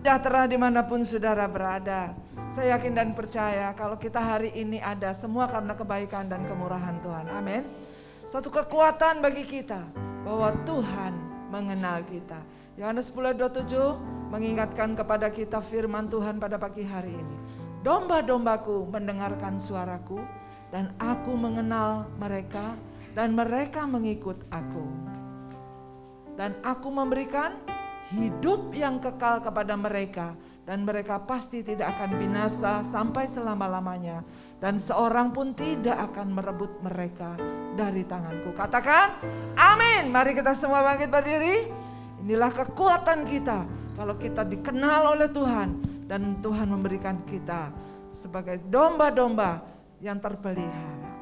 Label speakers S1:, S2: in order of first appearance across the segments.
S1: sejahtera dimanapun saudara berada. Saya yakin dan percaya kalau kita hari ini ada semua karena kebaikan dan kemurahan Tuhan. Amin. Satu kekuatan bagi kita bahwa Tuhan mengenal kita. Yohanes 10:27 mengingatkan kepada kita firman Tuhan pada pagi hari ini. Domba-dombaku mendengarkan suaraku dan aku mengenal mereka dan mereka mengikut aku. Dan aku memberikan hidup yang kekal kepada mereka dan mereka pasti tidak akan binasa sampai selama-lamanya dan seorang pun tidak akan merebut mereka dari tanganku. Katakan amin. Mari kita semua bangkit berdiri. Inilah kekuatan kita kalau kita dikenal oleh Tuhan dan Tuhan memberikan kita sebagai domba-domba yang terpelihara.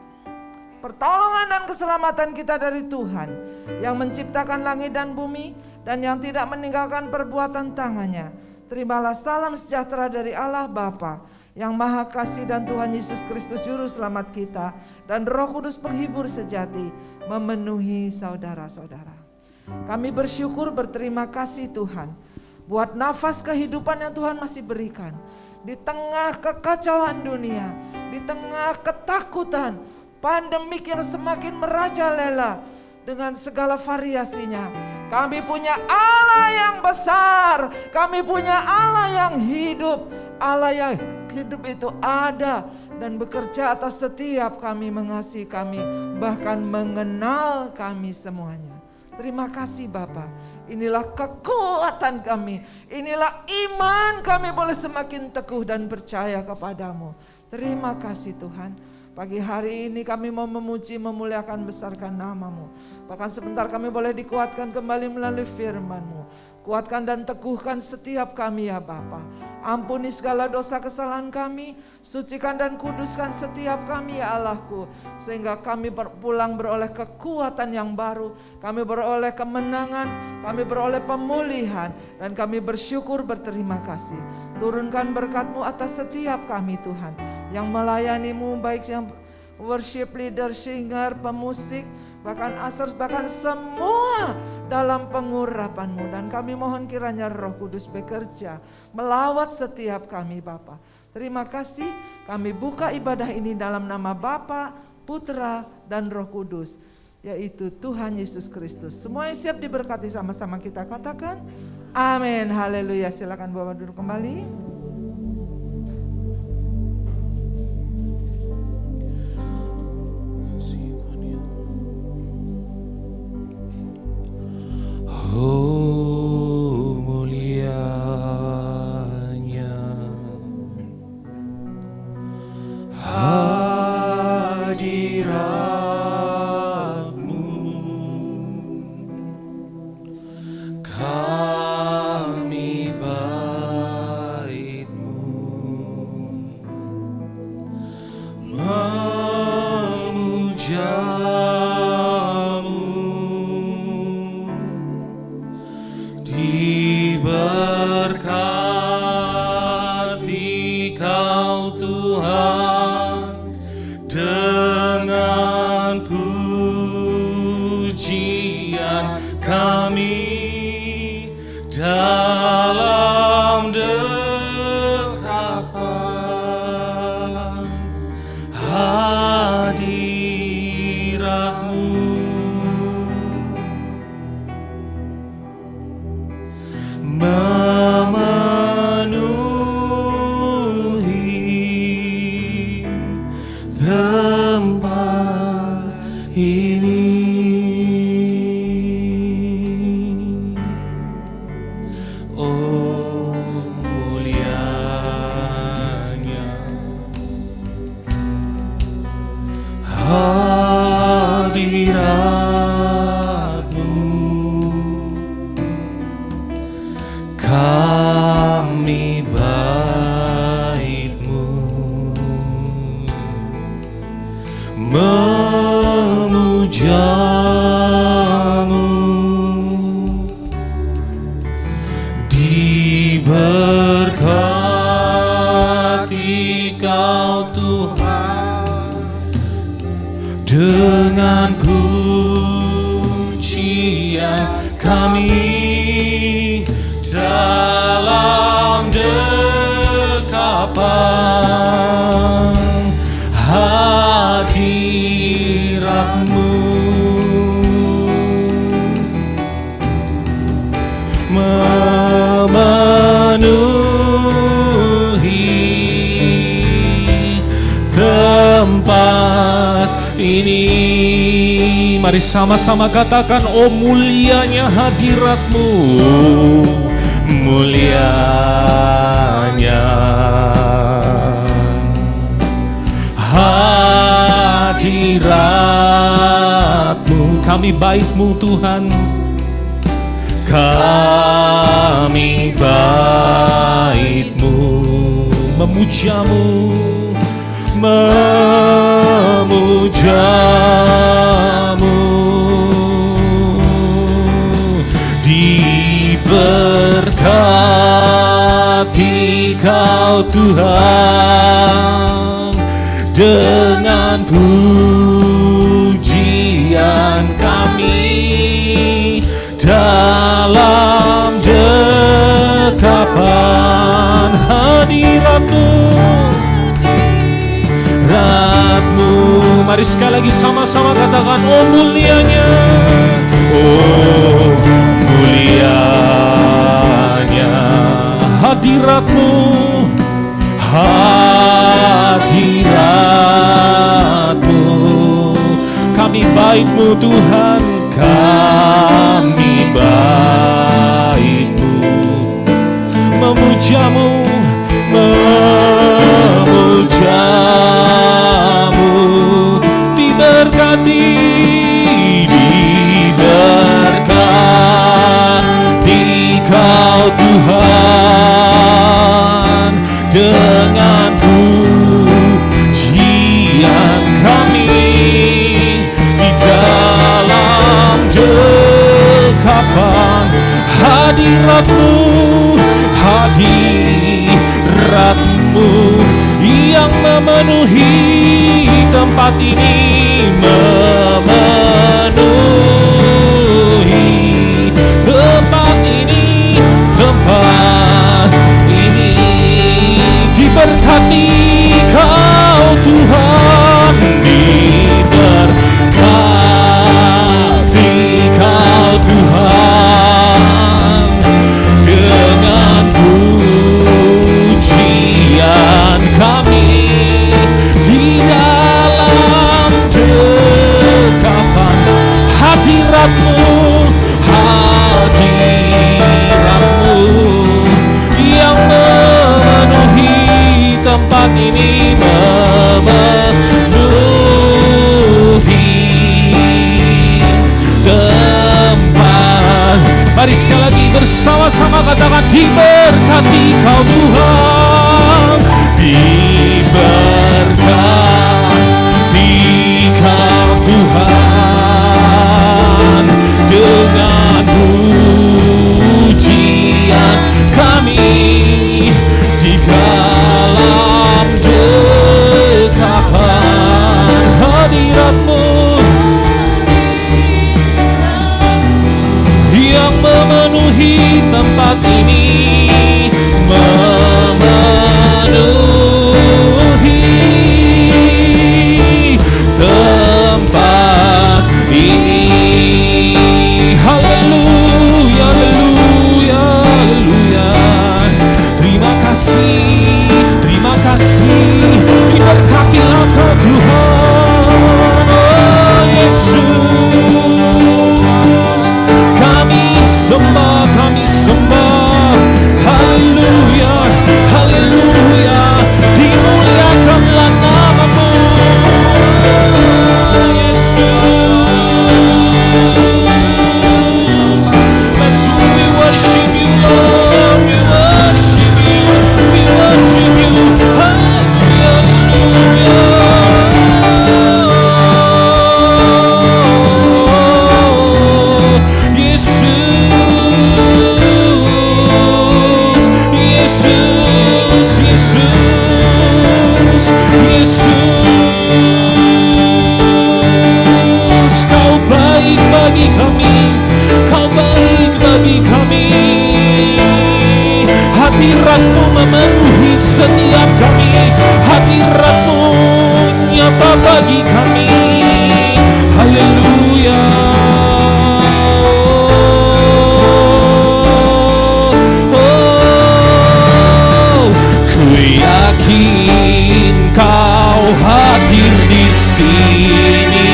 S1: Pertolongan dan keselamatan kita dari Tuhan yang menciptakan langit dan bumi dan yang tidak meninggalkan perbuatan tangannya. Terimalah salam sejahtera dari Allah Bapa yang Maha Kasih dan Tuhan Yesus Kristus Juru Selamat kita dan Roh Kudus penghibur sejati memenuhi saudara-saudara. Kami bersyukur berterima kasih Tuhan buat nafas kehidupan yang Tuhan masih berikan di tengah kekacauan dunia, di tengah ketakutan, pandemik yang semakin merajalela dengan segala variasinya. Kami punya Allah yang besar, kami punya Allah yang hidup. Allah yang hidup itu ada dan bekerja atas setiap kami, mengasihi kami, bahkan mengenal kami semuanya. Terima kasih Bapa. Inilah kekuatan kami, inilah iman kami boleh semakin teguh dan percaya kepadamu. Terima kasih Tuhan. Pagi hari ini kami mau memuji, memuliakan, besarkan nama-Mu. Bahkan sebentar kami boleh dikuatkan kembali melalui firman-Mu. Kuatkan dan teguhkan setiap kami ya Bapa. Ampuni segala dosa kesalahan kami, sucikan dan kuduskan setiap kami ya Allahku. Sehingga kami pulang beroleh kekuatan yang baru, kami beroleh kemenangan, kami beroleh pemulihan, dan kami bersyukur berterima kasih. Turunkan berkat-Mu atas setiap kami Tuhan, yang melayani-Mu, baik yang worship leader, singer, pemusik, bahkan asers, bahkan semua dalam pengurapan-Mu. Dan kami mohon kiranya Roh Kudus bekerja melawat setiap kami Bapa. Terima kasih, kami buka ibadah ini dalam nama Bapa, Putra, dan Roh Kudus, yaitu Tuhan Yesus Kristus. Semua yang siap diberkati sama-sama kita katakan amin. Haleluya. Silakan Bapak duduk kembali.
S2: Oh mulianya hadirat-Mu, kami bait-Mu memuja-Mu. Diberkati Kau Tuhan dengan pujian kami dalam dekapan hadirat-Mu. Memenuhi tempat ini. Oh mulianya hadirat-Mu, kami bait-Mu memuja-Mu. Diberkati Kau Tuhan dengan pujian kami dalam dekapan hadirat-Mu, memenuhi tempat ini. Mari sama-sama katakan, oh mulianya hadirat-Mu, mulianya hadirat-Mu. Kami bait-Mu Tuhan, kami bait-Mu, memuja-Mu, memuja-Mu. Diberkati Kau Tuhan dengan pujian kami dalam dekapan hadirat-Mu, hadirat-Mu. Mari sekali lagi sama-sama katakan, oh mulianya, oh mulianya hadirat-Mu, hadirat-Mu. Kami bait-Mu Tuhan, kami bait-Mu, memuja-Mu, memuja-Mu. Diberkati, diberkati Kau Tuhan dengan pujian kami di dalam dekapan hadirat-Mu, hadirat-Mu yang memenuhi tempat ini, memenuhi tempat ini, tempat ini. Diberkati Kau Tuhan, diberkati Kau Tuhan dengan pujian kami di dalam dekapan hadirat-Mu, hadirat-Mu yang memenuhi tempat ini, memenuhi tempat. Mari sekali lagi bersama-sama katakan, diberkati Kau Tuhan, diberkati Kau Tuhan dengan pujian kami di dalam dekapan hadirat-Mu yang memenuhi tempat ini, memenuhi tempat ini. Haleluya, haleluya, haleluya. Terima kasih, terima kasih. Diberkatilah Kau Tuhan, oh Yesus. Kami sembah, kami sembah. Haleluya, haleluya. Dimuliakanlah nama-Mu, Yesus. That's who we worship You, Lord. We worship You, we worship You. Haleluya, haleluya. Yesus, Yesus, Yesus, Yesus. Kau baik bagi kami, Kau baik bagi kami. Hadirat-Mu memenuhi setiap kami. Hadirat-Mu nyata bagi kami. Haleluya. Ku yakin Kau hadir di sini.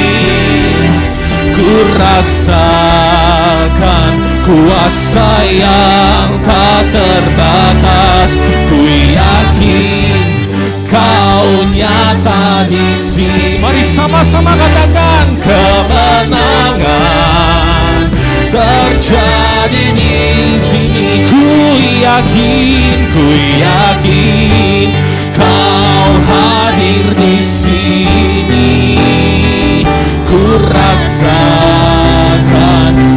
S2: Ku rasakan kuasa yang tak terbatas. Ku yakin Kau nyata di sini. Mari sama-sama katakan, kemenangan terjadi di sini. Ku yakin Kau hadir di sini. Ku rasakan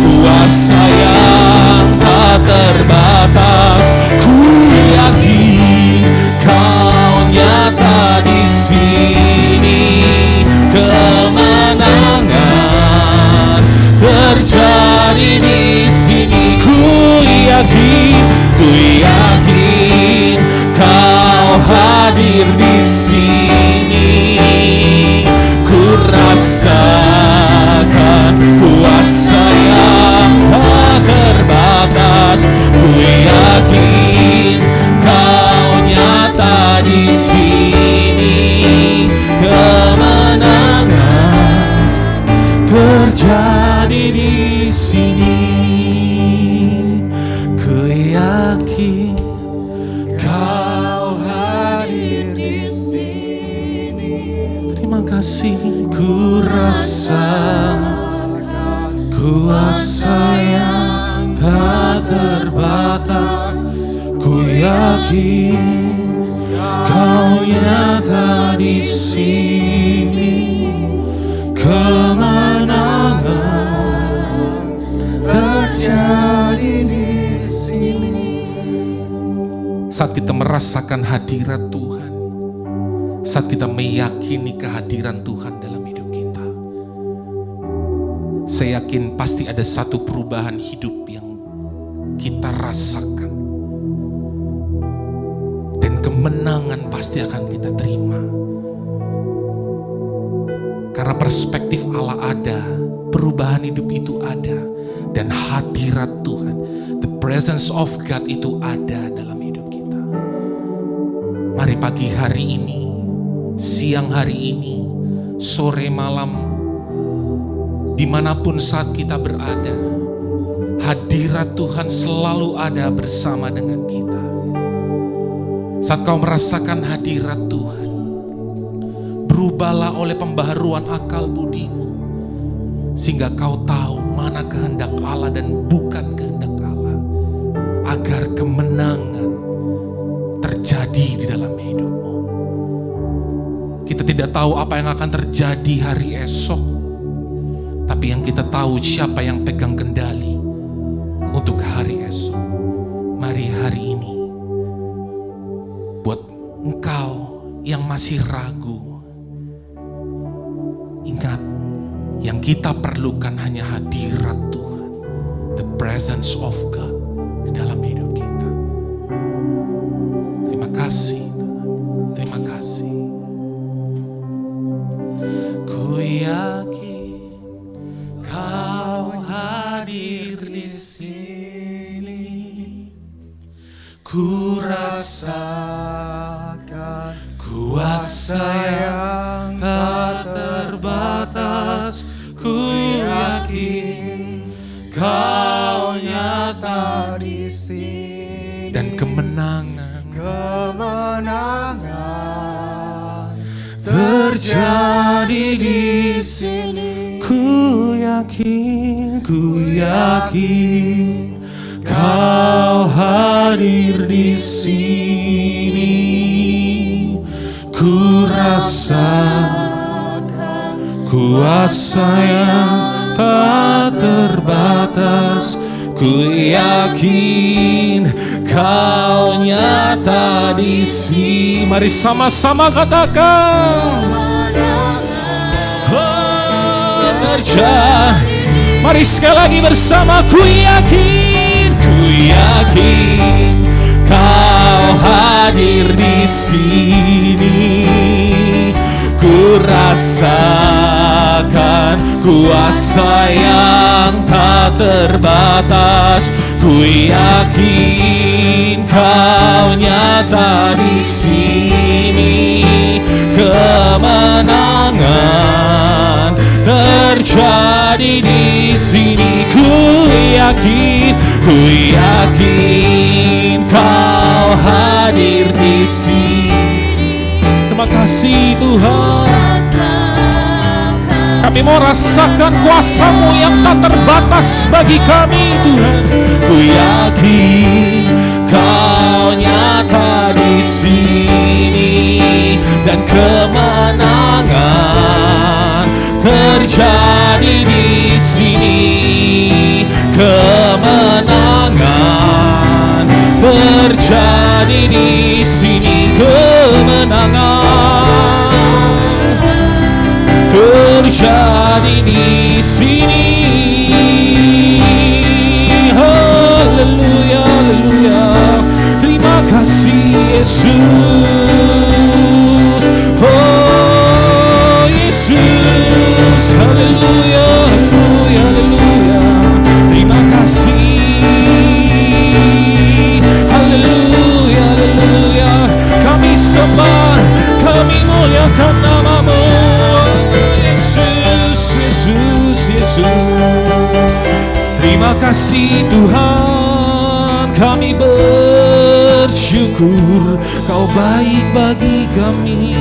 S2: kuasa yang tak terbatas. Ku yakin Kau nyata di sini. Kemenangan terjadi di sini. Ku yakin Kau hadir di sini. Ku rasakan kuasa yang tak terbatas. Ku yakin Kau nyata di sini. Kemenangan terjadi di sini. Ku yakin Kau hadir di sini. Terima kasih. Ku rasakan kuasa yang tak terbatas. Ku yakin Kau nyata di sini. Kemenangan terjadi di sini. Saat kita merasakan hadirat Tuhan, saat kita meyakini kehadiran Tuhan dalam hidup kita, saya yakin pasti ada satu perubahan hidup yang kita rasakan. Dan kemenangan pasti akan kita terima. Karena perspektif Allah ada, perubahan hidup itu ada, dan hadirat Tuhan, the presence of God itu ada dalam hidup kita. Mari pagi hari ini, siang hari ini, sore malam, dimanapun saat kita berada, hadirat Tuhan selalu ada bersama dengan kita. Saat kau merasakan hadirat Tuhan, berubahlah oleh pembaharuan akal budimu, sehingga kau tahu mana kehendak Allah dan bukan kehendak Allah, agar kemenangan terjadi di dalam hidupmu. Kita tidak tahu apa yang akan terjadi hari esok, tapi yang kita tahu siapa yang pegang kendali untuk hari esok. Mari hari ini, buat engkau yang masih ragu, ingat, yang kita perlukan hanya hadirat Tuhan, the presence of God di dalam hidup kita. Terima kasih Tuhan, terima kasih. Ku yakin Kau hadir di sini. Ku rasakan kuasa yang tak terbatas. Ku yakin Kau nyata di sini. Dan kemenangan terjadi di sini. Ku yakin Kau hadir di sini. Ku rasakan kuasa yang tak terbatas. Ku yakin Kau nyata di sini. Mari sama-sama katakan, oh, terjadi. Mari sekali lagi bersama, ku yakin Kau Kau hadir di sini, ku rasakan kuasa yang tak terbatas. Ku yakin Kau nyata di sini, kemenangan terjadi di sini. Ku yakin Kau hadir di sini. Terima kasih Tuhan. Kami mau rasakan kuasa-Mu yang tak terbatas bagi kami Tuhan. Ku yakin Kau nyata di sini, dan kemenangan terjadi di sini. Kemenangan terjadi di sini. Kemenangan terjadi di sini. Haleluya, haleluya. Terima kasih Yesus. Oh Yesus, haleluya, haleluya, haleluya. Terima kasih. Haleluya, haleluya. Kami sembah, kami muliakan nama-Mu. Yesus, terima kasih Tuhan, kami bersyukur. Kau baik bagi kami,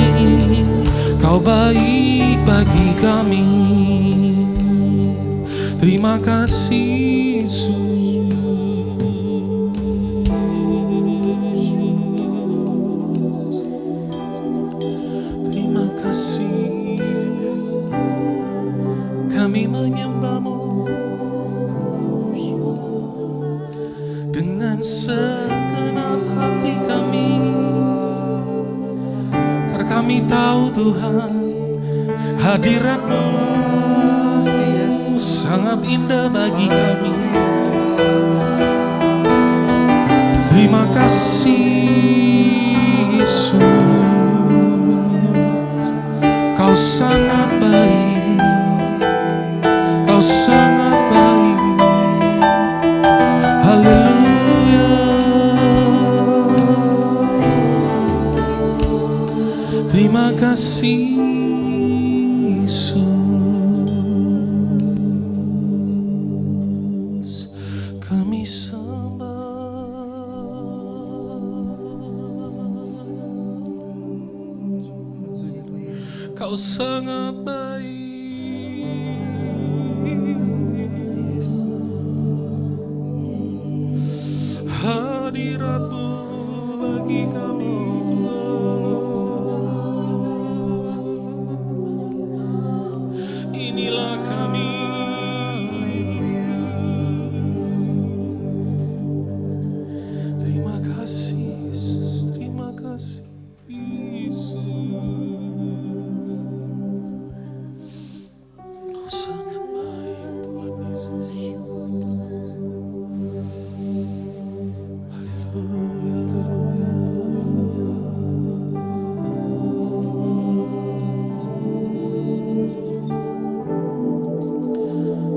S2: Kau baik bagi kami. Terima kasih Yesus. Terima kasih. Kami menyembah-Mu dengan segenap hati kami, karena kami tahu Tuhan, hadirat-Mu sangat indah bagi kami. Terima kasih Yesus, Kau sangat baik. Kau sangat baik. Haleluya. Terima kasih Yesus. Kami sembah. Kau sangat baik. Hadirat-Mu bagi kami Tuhan. Inilah kami. Terima kasih Yesus, terima kasih Yesus. Kau sangat baik Tuhan Yesus.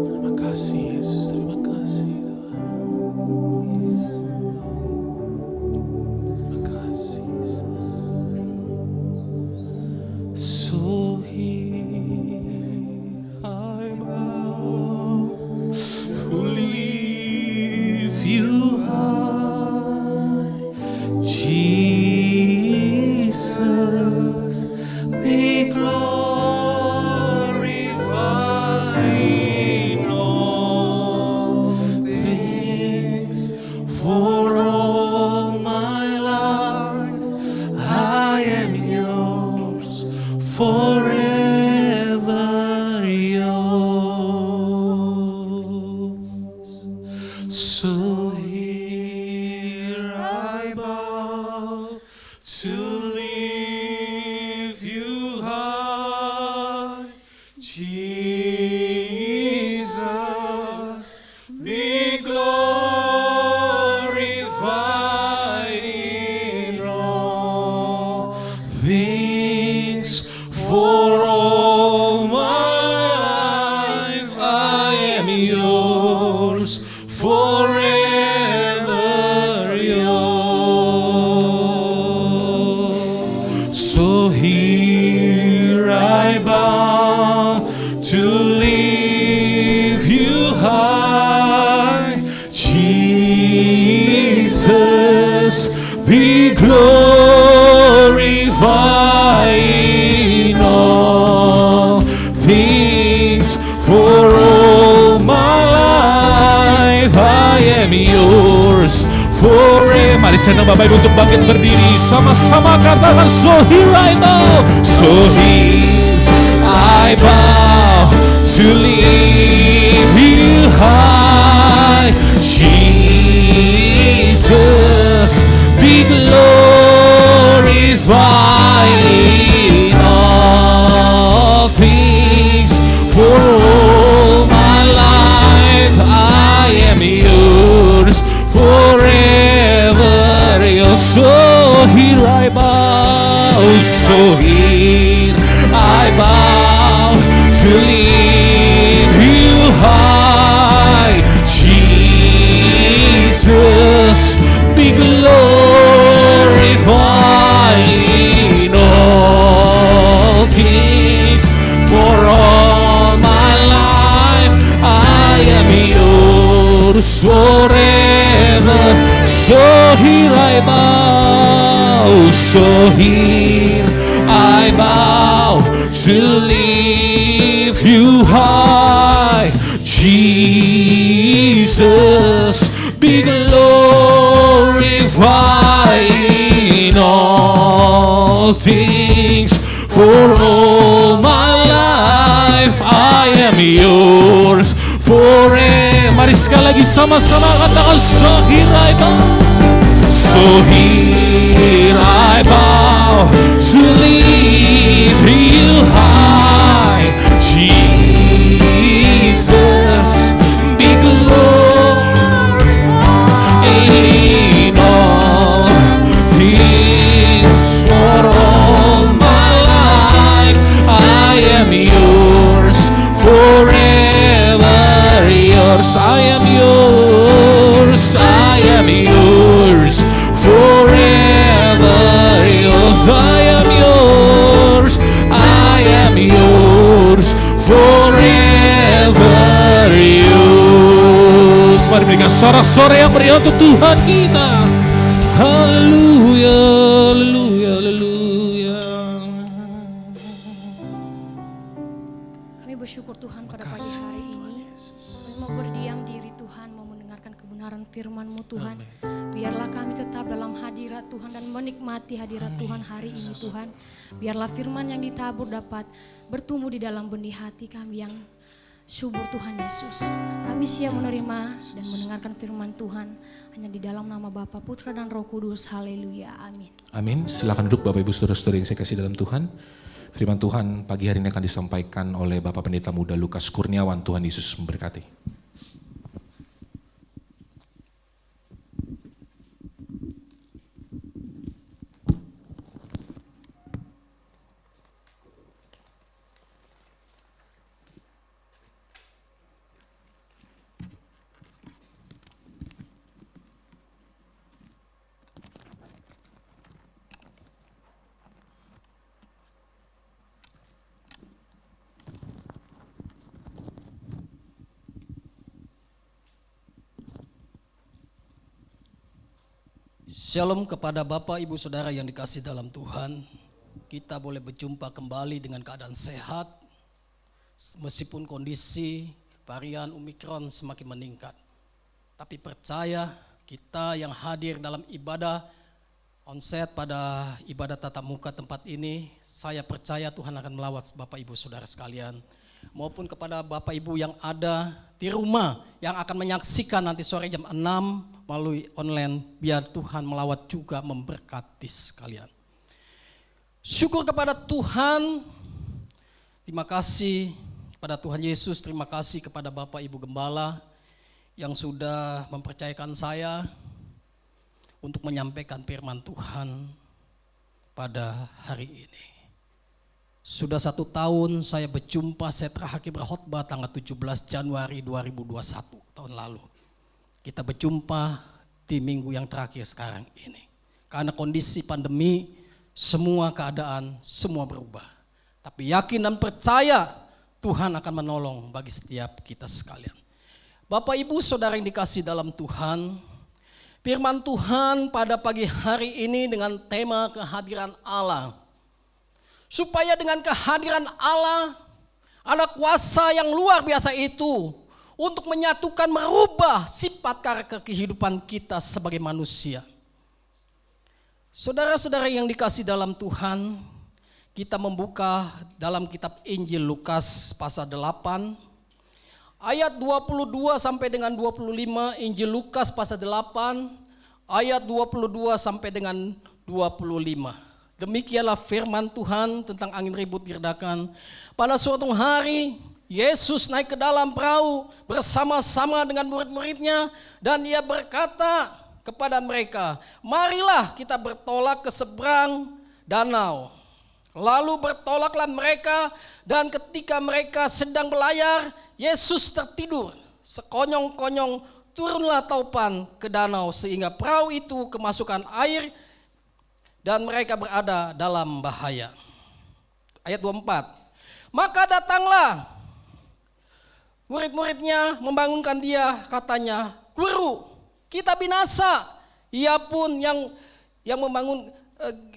S2: Terima kasih Yesus, terima kasih Tuhan. Terima kasih Yesus. So here I bow to lift You high, Jesus, be glorified in all things. For all my life I am Yours, forever Yours. So here I bow to lift You high, Jesus, be glorified in things. For all my life I am yours, forever yours. So here I bow to lift you high, Jesus, be glorified in all things. For all my life I am yours forever. Mari saya undang Bapak Ibu untuk bangkit berdiri, sama-sama katakan, so here I bow, so here I bow to lift you high, Jesus, be glorified in all things. For all my life I am yours, forever yours. So here I bow, so here I bow to lift you high, Jesus, be glorified in all things. For all my life I am yours forever. So here I bow, so here I bow to lift you high, Jesus, be glorified in all things. For all my life I am yours forever. Mari sekali lagi sama-sama katakan, so here I bow, so here I bow to lift you high, Jesus, be glorified in all things. For all my life I am yours forever yours. I am yours, I am yours forever yours. I am yours, I am yours forever yours. Mari berikan sorak-sorai yang meriah untuk Tuhan kita. Haleluya, haleluya, haleluya.
S3: Kami bersyukur Tuhan pada pagi hari ini. Kami mau berdiam diri Tuhan, mau mendengarkan kebenaran firman-Mu Tuhan. Biarlah kami tetap dalam hadirat Tuhan dan menikmati hadirat Tuhan hari ini Tuhan. Biarlah firman yang ditabur dapat bertumbuh di dalam benih hati kami yang subur Tuhan Yesus. Kami siap menerima dan mendengarkan firman Tuhan hanya di dalam nama Bapa, Putra dan Roh Kudus. Haleluya, amin.
S2: Amin. Silakan duduk Bapak Ibu Saudara-saudara yang saya kasih dalam Tuhan. Firman Tuhan pagi hari ini akan disampaikan oleh Bapak Pendeta Muda Lukas Kurniawan. Tuhan Yesus memberkati.
S4: Shalom kepada Bapak Ibu Saudara yang dikasih dalam Tuhan. Kita boleh berjumpa kembali dengan keadaan sehat meskipun kondisi varian Omikron semakin meningkat. Tapi percaya kita yang hadir dalam ibadah onsite pada ibadah tatap muka tempat ini, saya percaya Tuhan akan melawat Bapak Ibu Saudara sekalian. Maupun kepada Bapak Ibu yang ada di rumah yang akan menyaksikan nanti sore jam 6 melalui online, biar Tuhan melawat juga memberkati sekalian. Syukur kepada Tuhan, terima kasih kepada Tuhan Yesus, terima kasih kepada Bapak Ibu Gembala yang sudah mempercayakan saya untuk menyampaikan firman Tuhan pada hari ini. Sudah 1 tahun saya berjumpa, saya terakhir berkhotbah tanggal 17 Januari 2021 tahun lalu. Kita berjumpa di minggu yang terakhir sekarang ini. Karena kondisi pandemi, semua keadaan, semua berubah. Tapi yakin dan percaya Tuhan akan menolong bagi setiap kita sekalian. Bapak Ibu Saudara yang dikasihi dalam Tuhan, firman Tuhan pada pagi hari ini dengan tema kehadiran Allah. Supaya dengan kehadiran Allah, ada kuasa yang luar biasa itu untuk menyatukan, merubah sifat karakter kehidupan kita sebagai manusia. Saudara-saudara yang dikasihi dalam Tuhan, kita membuka dalam kitab Injil Lukas pasal 8, ayat 22 sampai dengan 25, Injil Lukas pasal 8, ayat 22 sampai dengan 25. Demikianlah firman Tuhan tentang angin ribut diredakan. Pada suatu hari, Yesus naik ke dalam perahu bersama-sama dengan murid-muridnya dan ia berkata kepada mereka, marilah kita bertolak ke seberang danau. Lalu bertolaklah mereka dan ketika mereka sedang berlayar, Yesus tertidur. Sekonyong-konyong turunlah taupan ke danau sehingga perahu itu kemasukan air dan mereka berada dalam bahaya. Ayat 24. Maka datanglah murid-muridnya membangunkan dia, katanya, Guru, kita binasa. Ia pun yang membangun,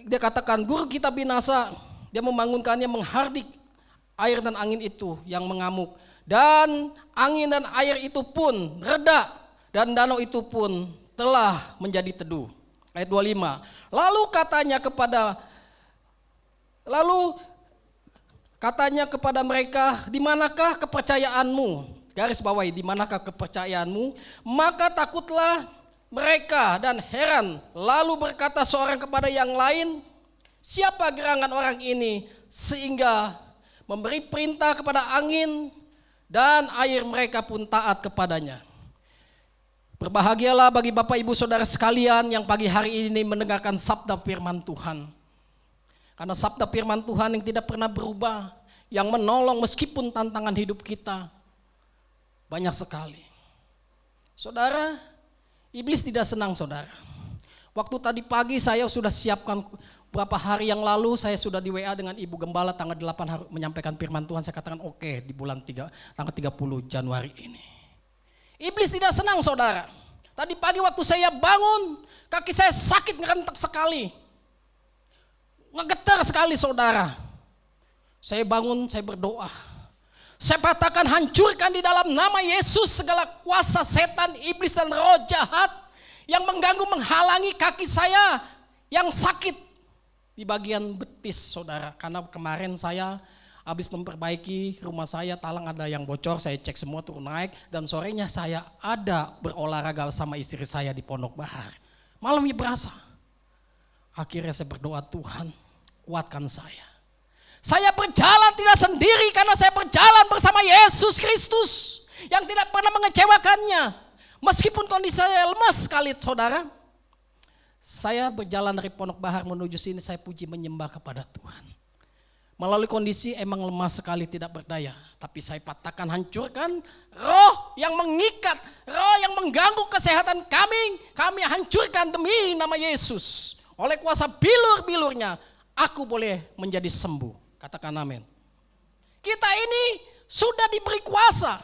S4: dia katakan, Guru kita binasa. Dia membangunkannya, menghardik air dan angin itu yang mengamuk. Dan angin dan air itu pun reda dan danau itu pun telah menjadi teduh. Ayat 25. Lalu katanya kepada mereka, di manakah kepercayaanmu? Garis bawahi, di manakah kepercayaanmu? Maka takutlah mereka dan heran. Lalu berkata seorang kepada yang lain, siapa gerangan orang ini sehingga memberi perintah kepada angin dan air, mereka pun taat kepadanya. Berbahagialah bagi Bapak Ibu Saudara sekalian yang pagi hari ini mendengarkan sabda firman Tuhan. Karena sabda firman Tuhan yang tidak pernah berubah, yang menolong meskipun tantangan hidup kita banyak sekali. Saudara, iblis tidak senang saudara. Waktu tadi pagi saya sudah siapkan, beberapa hari yang lalu saya sudah di WA dengan Ibu Gembala tanggal 8 menyampaikan firman Tuhan. Saya katakan oke, di bulan tanggal 30 Januari ini. Iblis tidak senang saudara. Tadi pagi waktu saya bangun, kaki saya sakit ngerentak sekali. Ngegetar sekali saudara. Saya bangun, saya berdoa. Saya katakan hancurkan di dalam nama Yesus segala kuasa setan, iblis dan roh jahat yang mengganggu, menghalangi kaki saya yang sakit di bagian betis saudara. Karena kemarin saya habis memperbaiki rumah saya, talang ada yang bocor, saya cek semua turun naik, dan sorenya saya ada berolahraga sama istri saya di Pondok Bahar. Malamnya berasa. Akhirnya saya berdoa, Tuhan kuatkan saya. Saya berjalan tidak sendiri karena saya berjalan bersama Yesus Kristus yang tidak pernah mengecewakannya. Meskipun kondisi saya lemas sekali saudara. Saya berjalan dari Pondok Bahar menuju sini, saya puji menyembah kepada Tuhan. Melalui kondisi emang lemah sekali, tidak berdaya. Tapi saya patahkan, hancurkan roh yang mengikat, roh yang mengganggu kesehatan kami hancurkan demi nama Yesus. Oleh kuasa bilur-bilurnya, aku boleh menjadi sembuh. Katakan amin. Kita ini sudah diberi kuasa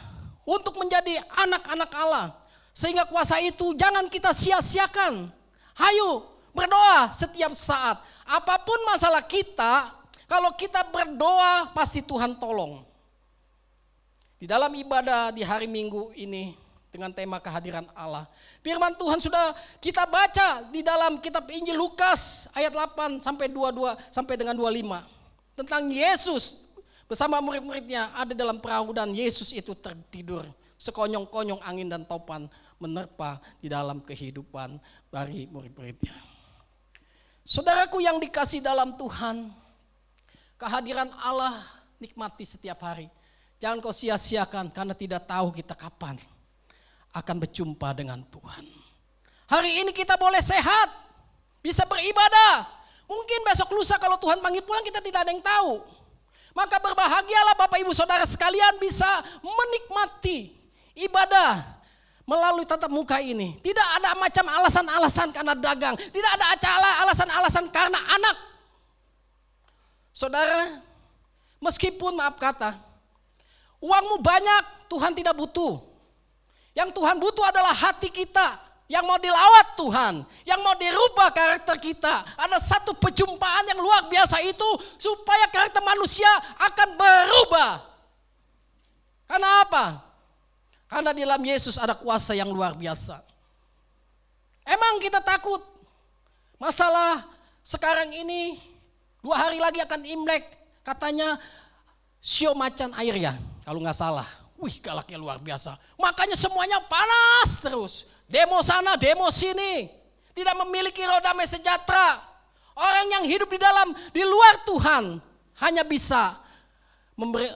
S4: untuk menjadi anak-anak Allah. Sehingga kuasa itu jangan kita sia-siakan. Hayo berdoa setiap saat. Apapun masalah kita, kalau kita berdoa pasti Tuhan tolong. Di dalam ibadah di hari Minggu ini dengan tema kehadiran Allah, firman Tuhan sudah kita baca di dalam kitab Injil Lukas ayat 8 sampai 22 sampai dengan 25 tentang Yesus bersama murid-muridnya ada dalam perahu dan Yesus itu tertidur. Sekonyong-konyong angin dan topan menerpa di dalam kehidupan dari murid-muridnya. Saudaraku yang dikasihi dalam Tuhan, kehadiran Allah nikmati setiap hari. Jangan kau sia-siakan karena tidak tahu kita kapan akan berjumpa dengan Tuhan. Hari ini kita boleh sehat, bisa beribadah, Mungkin besok lusa kalau Tuhan panggil pulang kita tidak ada yang tahu. Maka berbahagialah Bapak Ibu Saudara sekalian bisa menikmati ibadah melalui tatap muka ini. Tidak ada macam alasan-alasan karena dagang. Tidak ada alasan-alasan karena anak. Saudara, meskipun maaf kata, uangmu banyak, Tuhan tidak butuh. Yang Tuhan butuh adalah hati kita yang mau dilawat Tuhan, yang mau dirubah karakter kita. Ada satu perjumpaan yang luar biasa itu supaya karakter manusia akan berubah. Karena apa? Karena di dalam Yesus ada kuasa yang luar biasa. Emang kita takut? Masalah sekarang ini 2 hari lagi akan Imlek, katanya sio macan air ya, kalau nggak salah. Wih, galaknya luar biasa. Makanya semuanya panas terus. Demo sana, demo sini. Tidak memiliki roda damai sejahtera. Orang yang hidup di luar Tuhan hanya bisa memberi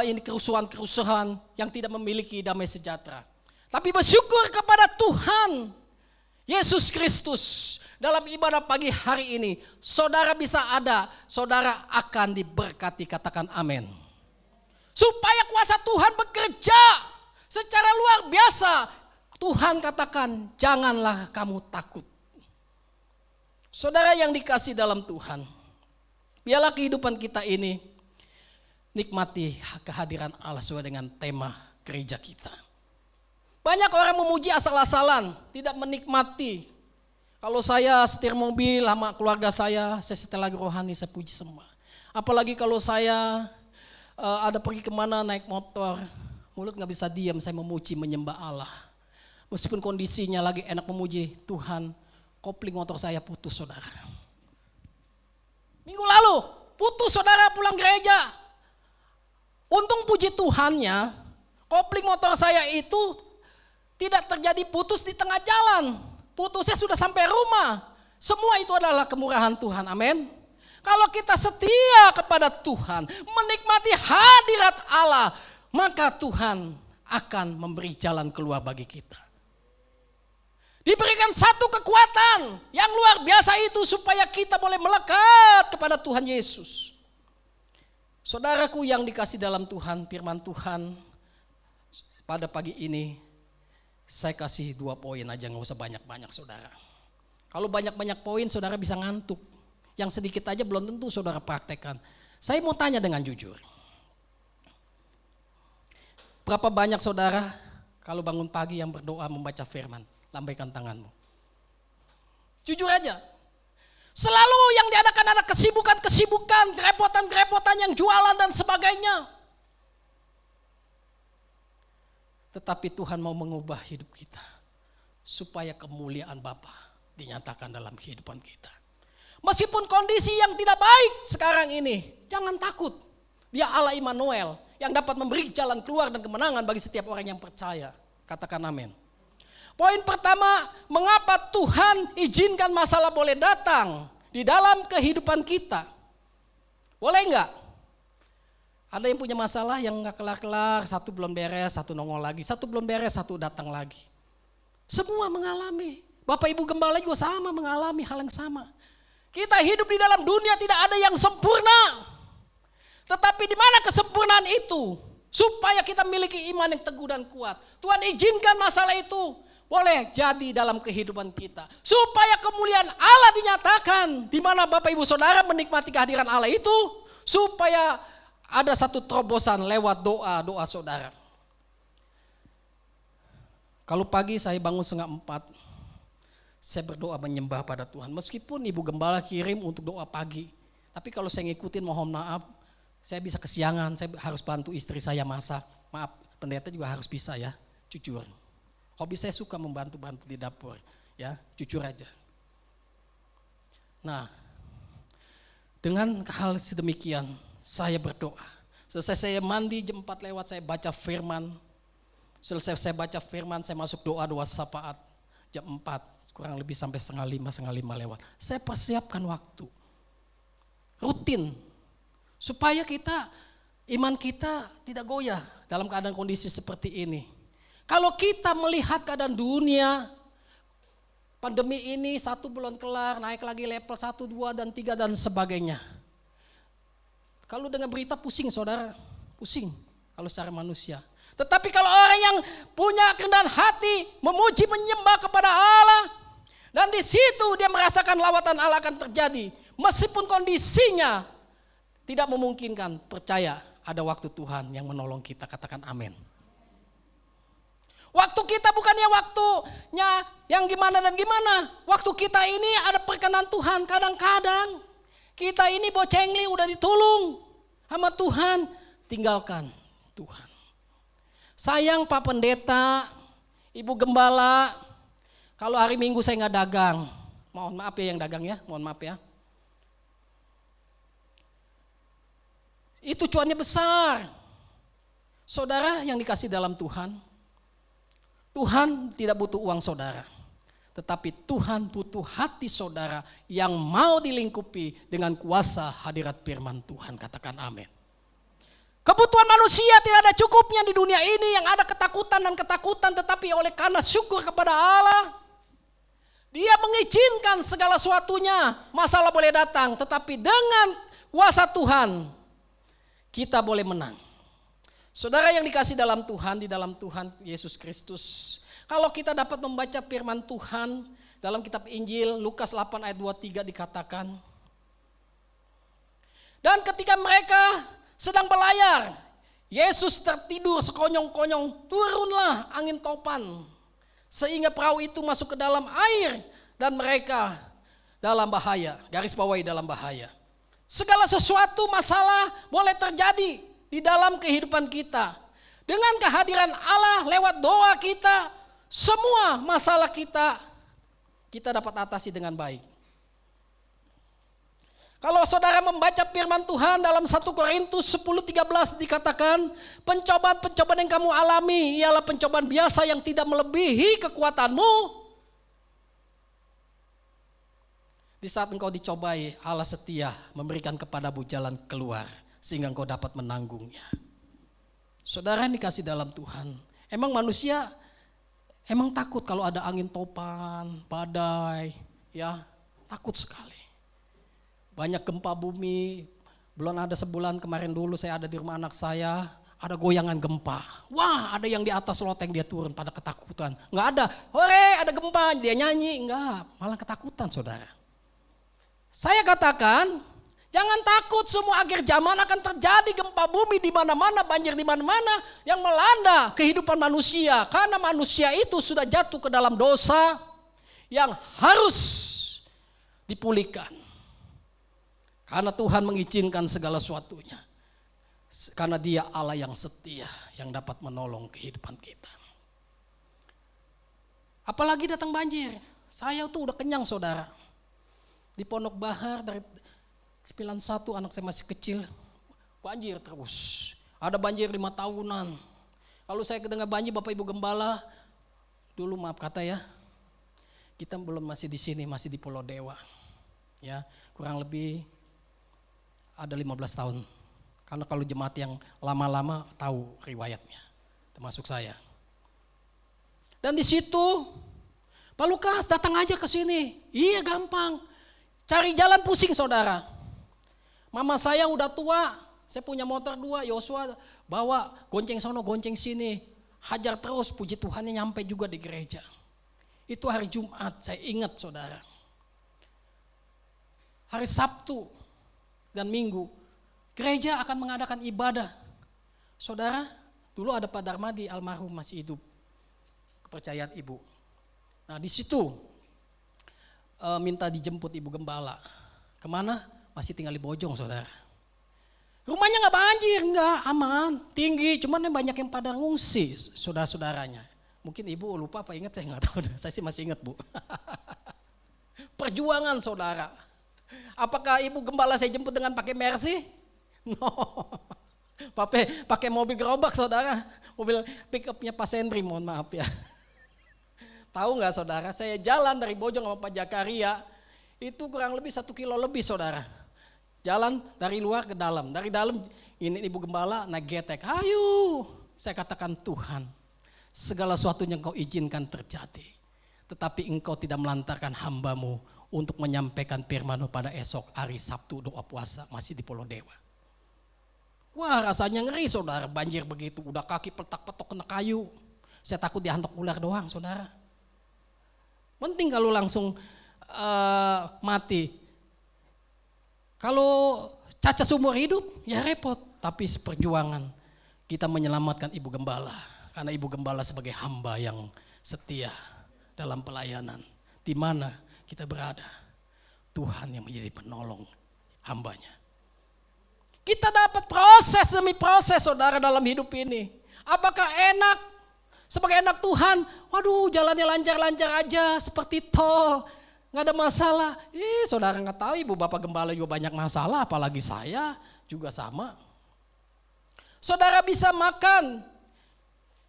S4: ini kerusuhan-kerusuhan yang tidak memiliki damai sejahtera. Tapi bersyukur kepada Tuhan Yesus Kristus. Dalam ibadah pagi hari ini, saudara bisa ada, saudara akan diberkati, katakan amin. Supaya kuasa Tuhan bekerja secara luar biasa. Tuhan katakan, janganlah kamu takut. Saudara yang dikasih dalam Tuhan, biarlah kehidupan kita ini nikmati kehadiran Allah sesuai dengan tema gereja kita. Banyak orang memuji asal-asalan, tidak menikmati. Kalau saya setir mobil sama keluarga saya setel lagu rohani, saya puji semua. Apalagi kalau saya ada pergi kemana naik motor, mulut gak bisa diam, saya memuji menyembah Allah. Meskipun kondisinya lagi enak memuji Tuhan, kopling motor saya putus saudara. Minggu lalu putus saudara pulang gereja. Untung puji Tuhannya, kopling motor saya itu tidak terjadi putus di tengah jalan. Putusnya sudah sampai rumah. Semua itu adalah kemurahan Tuhan, amin. Kalau kita setia kepada Tuhan, menikmati hadirat Allah, maka Tuhan akan memberi jalan keluar bagi kita. Diberikan satu kekuatan yang luar biasa itu supaya kita boleh melekat kepada Tuhan Yesus. Saudaraku yang dikasih dalam Tuhan, firman Tuhan pada pagi ini, saya kasih 2 poin aja, gak usah banyak-banyak saudara. Kalau banyak-banyak poin saudara bisa ngantuk. Yang sedikit aja belum tentu saudara praktekkan. Saya mau tanya dengan jujur. Berapa banyak saudara kalau bangun pagi yang berdoa membaca firman? Lambaikan tanganmu. Jujur aja. Selalu yang diadakan ada kesibukan-kesibukan, kerepotan-kerepotan yang jualan dan sebagainya. Tetapi Tuhan mau mengubah hidup kita. Supaya kemuliaan Bapa dinyatakan dalam kehidupan kita. Meskipun kondisi yang tidak baik sekarang ini, jangan takut. Dia Allah Immanuel yang dapat memberi jalan keluar dan kemenangan bagi setiap orang yang percaya. Katakan amin. Poin pertama, mengapa Tuhan izinkan masalah boleh datang di dalam kehidupan kita? Boleh enggak? Ada yang punya masalah yang enggak kelar-kelar, satu belum beres, satu nongol lagi, satu belum beres, satu datang lagi. Semua mengalami. Bapak Ibu Gembala juga sama mengalami hal yang sama. Kita hidup di dalam dunia tidak ada yang sempurna. Tetapi di mana kesempurnaan itu? Supaya kita miliki iman yang teguh dan kuat. Tuhan izinkan masalah itu boleh jadi dalam kehidupan kita. Supaya kemuliaan Allah dinyatakan. Di mana Bapak Ibu Saudara menikmati kehadiran Allah itu. Supaya ada satu terobosan lewat doa-doa saudara. Kalau pagi saya bangun 3:30. Saya berdoa menyembah pada Tuhan. Meskipun Ibu Gembala kirim untuk doa pagi. Tapi kalau saya ngikutin mohon maaf. Saya bisa kesiangan, saya harus bantu istri saya masak. Maaf, pendeta juga harus bisa ya, jujur. Hobi saya suka membantu-bantu di dapur, ya, jujur aja. Nah, dengan hal sedemikian, saya berdoa. Selesai saya mandi jam 4 lewat, saya baca firman. Selesai saya baca firman, saya masuk doa-doa syafaat. Jam 4, kurang lebih sampai 4:30 lewat. Saya persiapkan waktu. Rutin. Supaya iman kita tidak goyah dalam keadaan kondisi seperti ini. Kalau kita melihat keadaan dunia, Pandemi ini 1 bulan kelar, naik lagi level 1, 2, dan 3 dan sebagainya. Kalau dengar berita pusing saudara, pusing kalau secara manusia. Tetapi kalau orang yang punya kerendahan hati, memuji menyembah kepada Allah, dan di situ dia merasakan lawatan Allah akan terjadi. Meskipun kondisinya tidak memungkinkan, percaya ada waktu Tuhan yang menolong kita, katakan amin. Waktu kita bukannya waktunya yang gimana dan gimana. Waktu kita ini ada perkenan Tuhan. Kadang-kadang kita ini bocengli udah ditolong sama Tuhan. Tinggalkan Tuhan. Sayang Pak Pendeta, Ibu Gembala, kalau hari Minggu saya nggak dagang. Mohon maaf ya yang dagang ya, mohon maaf ya. Itu cuannya besar. Saudara yang dikasih dalam Tuhan, Tuhan tidak butuh uang saudara, tetapi Tuhan butuh hati saudara yang mau dilingkupi dengan kuasa hadirat firman Tuhan. Katakan amin. Kebutuhan manusia tidak ada cukupnya di dunia ini, yang ada ketakutan dan ketakutan, tetapi oleh karena syukur kepada Allah, Dia mengizinkan segala sesuatunya. Masalah boleh datang, tetapi dengan kuasa Tuhan kita boleh menang. Saudara yang dikasih dalam Tuhan, di dalam Tuhan Yesus Kristus, kalau kita dapat membaca firman Tuhan dalam kitab Injil Lukas 8 ayat 23 dikatakan, dan ketika mereka sedang berlayar, Yesus tertidur sekonyong-konyong, turunlah angin topan sehingga perahu itu masuk ke dalam air dan mereka dalam bahaya. Garis bawahi dalam bahaya. Segala sesuatu masalah boleh terjadi di dalam kehidupan kita. Dengan kehadiran Allah lewat doa kita, semua masalah kita dapat atasi dengan baik. Kalau saudara membaca firman Tuhan dalam 1 Korintus 10:13 dikatakan, pencobaan-pencobaan yang kamu alami ialah pencobaan biasa yang tidak melebihi kekuatanmu. Di saat engkau dicobai, Allah setia memberikan kepadamu jalan keluar sehingga engkau dapat menanggungnya. Saudara yang dikasih dalam Tuhan, emang manusia emang takut kalau ada angin topan, badai, ya takut sekali. Banyak gempa bumi, belum ada sebulan kemarin dulu saya ada di rumah anak saya, ada goyangan gempa. Wah, ada yang di atas loteng dia turun pada ketakutan. Enggak ada, hore ada gempa, dia nyanyi, enggak, malah ketakutan saudara. Saya katakan, jangan takut, semua akhir zaman akan terjadi gempa bumi di mana-mana, banjir di mana-mana yang melanda kehidupan manusia. Karena manusia itu sudah jatuh ke dalam dosa yang harus dipulihkan. Karena Tuhan mengizinkan segala sesuatunya. Karena Dia Allah yang setia, yang dapat menolong kehidupan kita. Apalagi datang banjir. Saya tuh udah kenyang saudara. Di Pondok Bahar dari 91 anak saya masih kecil, banjir terus. Ada banjir 5 tahunan. Kalau saya kedengar banjir Bapak Ibu Gembala, dulu maaf kata ya, kita belum masih di sini, masih di Pulau Dewa. Ya, kurang lebih ada 15 tahun. Karena kalau jemaat yang lama-lama tahu riwayatnya, termasuk saya. Dan di situ, Pak Lukas datang aja ke sini. Iya gampang. Cari jalan pusing saudara. Mama saya udah tua, saya punya motor 2, Yosua bawa gonceng sono, gonceng sini. Hajar terus, puji Tuhannya nyampe juga di gereja. Itu hari Jumat, saya ingat saudara. Hari Sabtu dan Minggu, gereja akan mengadakan ibadah. Saudara, dulu ada Pak Darmadi almarhum masih hidup. Kepercayaan ibu. Nah di situ minta dijemput Ibu Gembala. Kemana? Masih tinggal di Bojong saudara. Rumahnya gak banjir, enggak, aman, tinggi. Cuman banyak yang pada ngungsi saudara-saudaranya. Mungkin ibu lupa apa ingat, saya gak tahu. Saya sih masih ingat bu. Perjuangan saudara. Apakah Ibu Gembala saya jemput dengan pakai Mercy? No. Pakai mobil gerobak saudara. Mobil pick upnya Pak Sendri, mohon maaf ya. Tahu nggak saudara, saya jalan dari Bojong sama Pak Jakaria, itu kurang lebih 1 kilo lebih saudara. Jalan dari luar ke dalam, dari dalam ini Ibu Gembala naik getek, ayo. Saya katakan Tuhan, segala sesuatu yang kau izinkan terjadi. tetapi engkau tidak melantarkan hamba-Mu untuk menyampaikan firman-Mu pada esok hari Sabtu doa puasa masih di Pulau Dewa. Wah, rasanya ngeri saudara, banjir begitu, udah kaki petak-petok kena kayu. Saya takut dihantok ular doang saudara. Penting kalau langsung mati. Kalau cacat seumur hidup ya repot, tapi seperjuangan kita menyelamatkan Ibu Gembala. Karena Ibu Gembala sebagai hamba yang setia dalam pelayanan. Di mana kita berada, Tuhan yang menjadi penolong hambanya. Kita dapat proses demi proses saudara dalam hidup ini. Apakah enak? Sebagai anak Tuhan, waduh jalannya lancar-lancar aja seperti tol. Gak ada masalah. Saudara gak tahu Ibu Bapak Gembala juga banyak masalah, apalagi saya juga sama. Saudara bisa makan,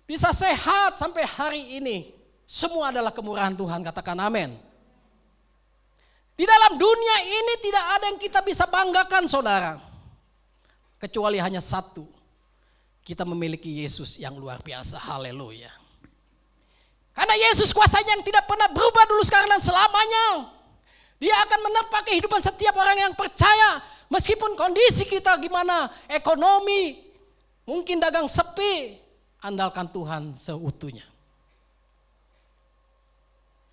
S4: bisa sehat sampai hari ini. Semua adalah kemurahan Tuhan, katakan amin. Di dalam dunia ini tidak ada yang kita bisa banggakan saudara. Kecuali hanya satu, kita memiliki Yesus yang luar biasa, haleluya. Karena Yesus kuasanya yang tidak pernah berubah dulu sekarang dan selamanya. Dia akan menerpa kehidupan setiap orang yang percaya. Meskipun kondisi kita gimana, ekonomi, mungkin dagang sepi, andalkan Tuhan seutuhnya.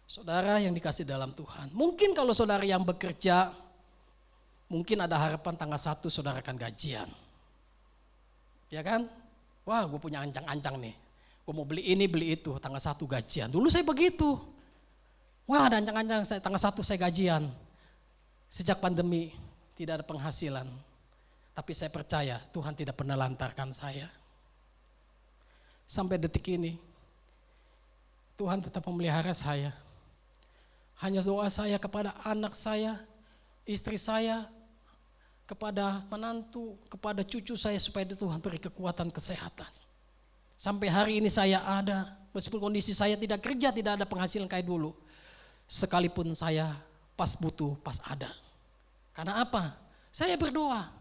S4: Saudara yang dikasih dalam Tuhan, mungkin kalau saudara yang bekerja, mungkin ada harapan tanggal 1 saudara akan gajian. Ya kan? Wah, gue punya ancang-ancang nih. Gue mau beli ini, beli itu, tanggal 1 gajian. Dulu saya begitu. Wah, ada ancang-ancang, tanggal 1 saya gajian. Sejak pandemi tidak ada penghasilan. Tapi saya percaya Tuhan tidak pernah lantarkan saya. Sampai detik ini, Tuhan tetap memelihara saya. Hanya doa saya kepada anak saya, istri saya, kepada menantu, kepada cucu saya supaya Tuhan beri kekuatan kesehatan. Sampai hari ini saya ada, meskipun kondisi saya tidak kerja, tidak ada penghasilan kayak dulu. Sekalipun saya pas butuh, pas ada. Karena apa? Saya berdoa,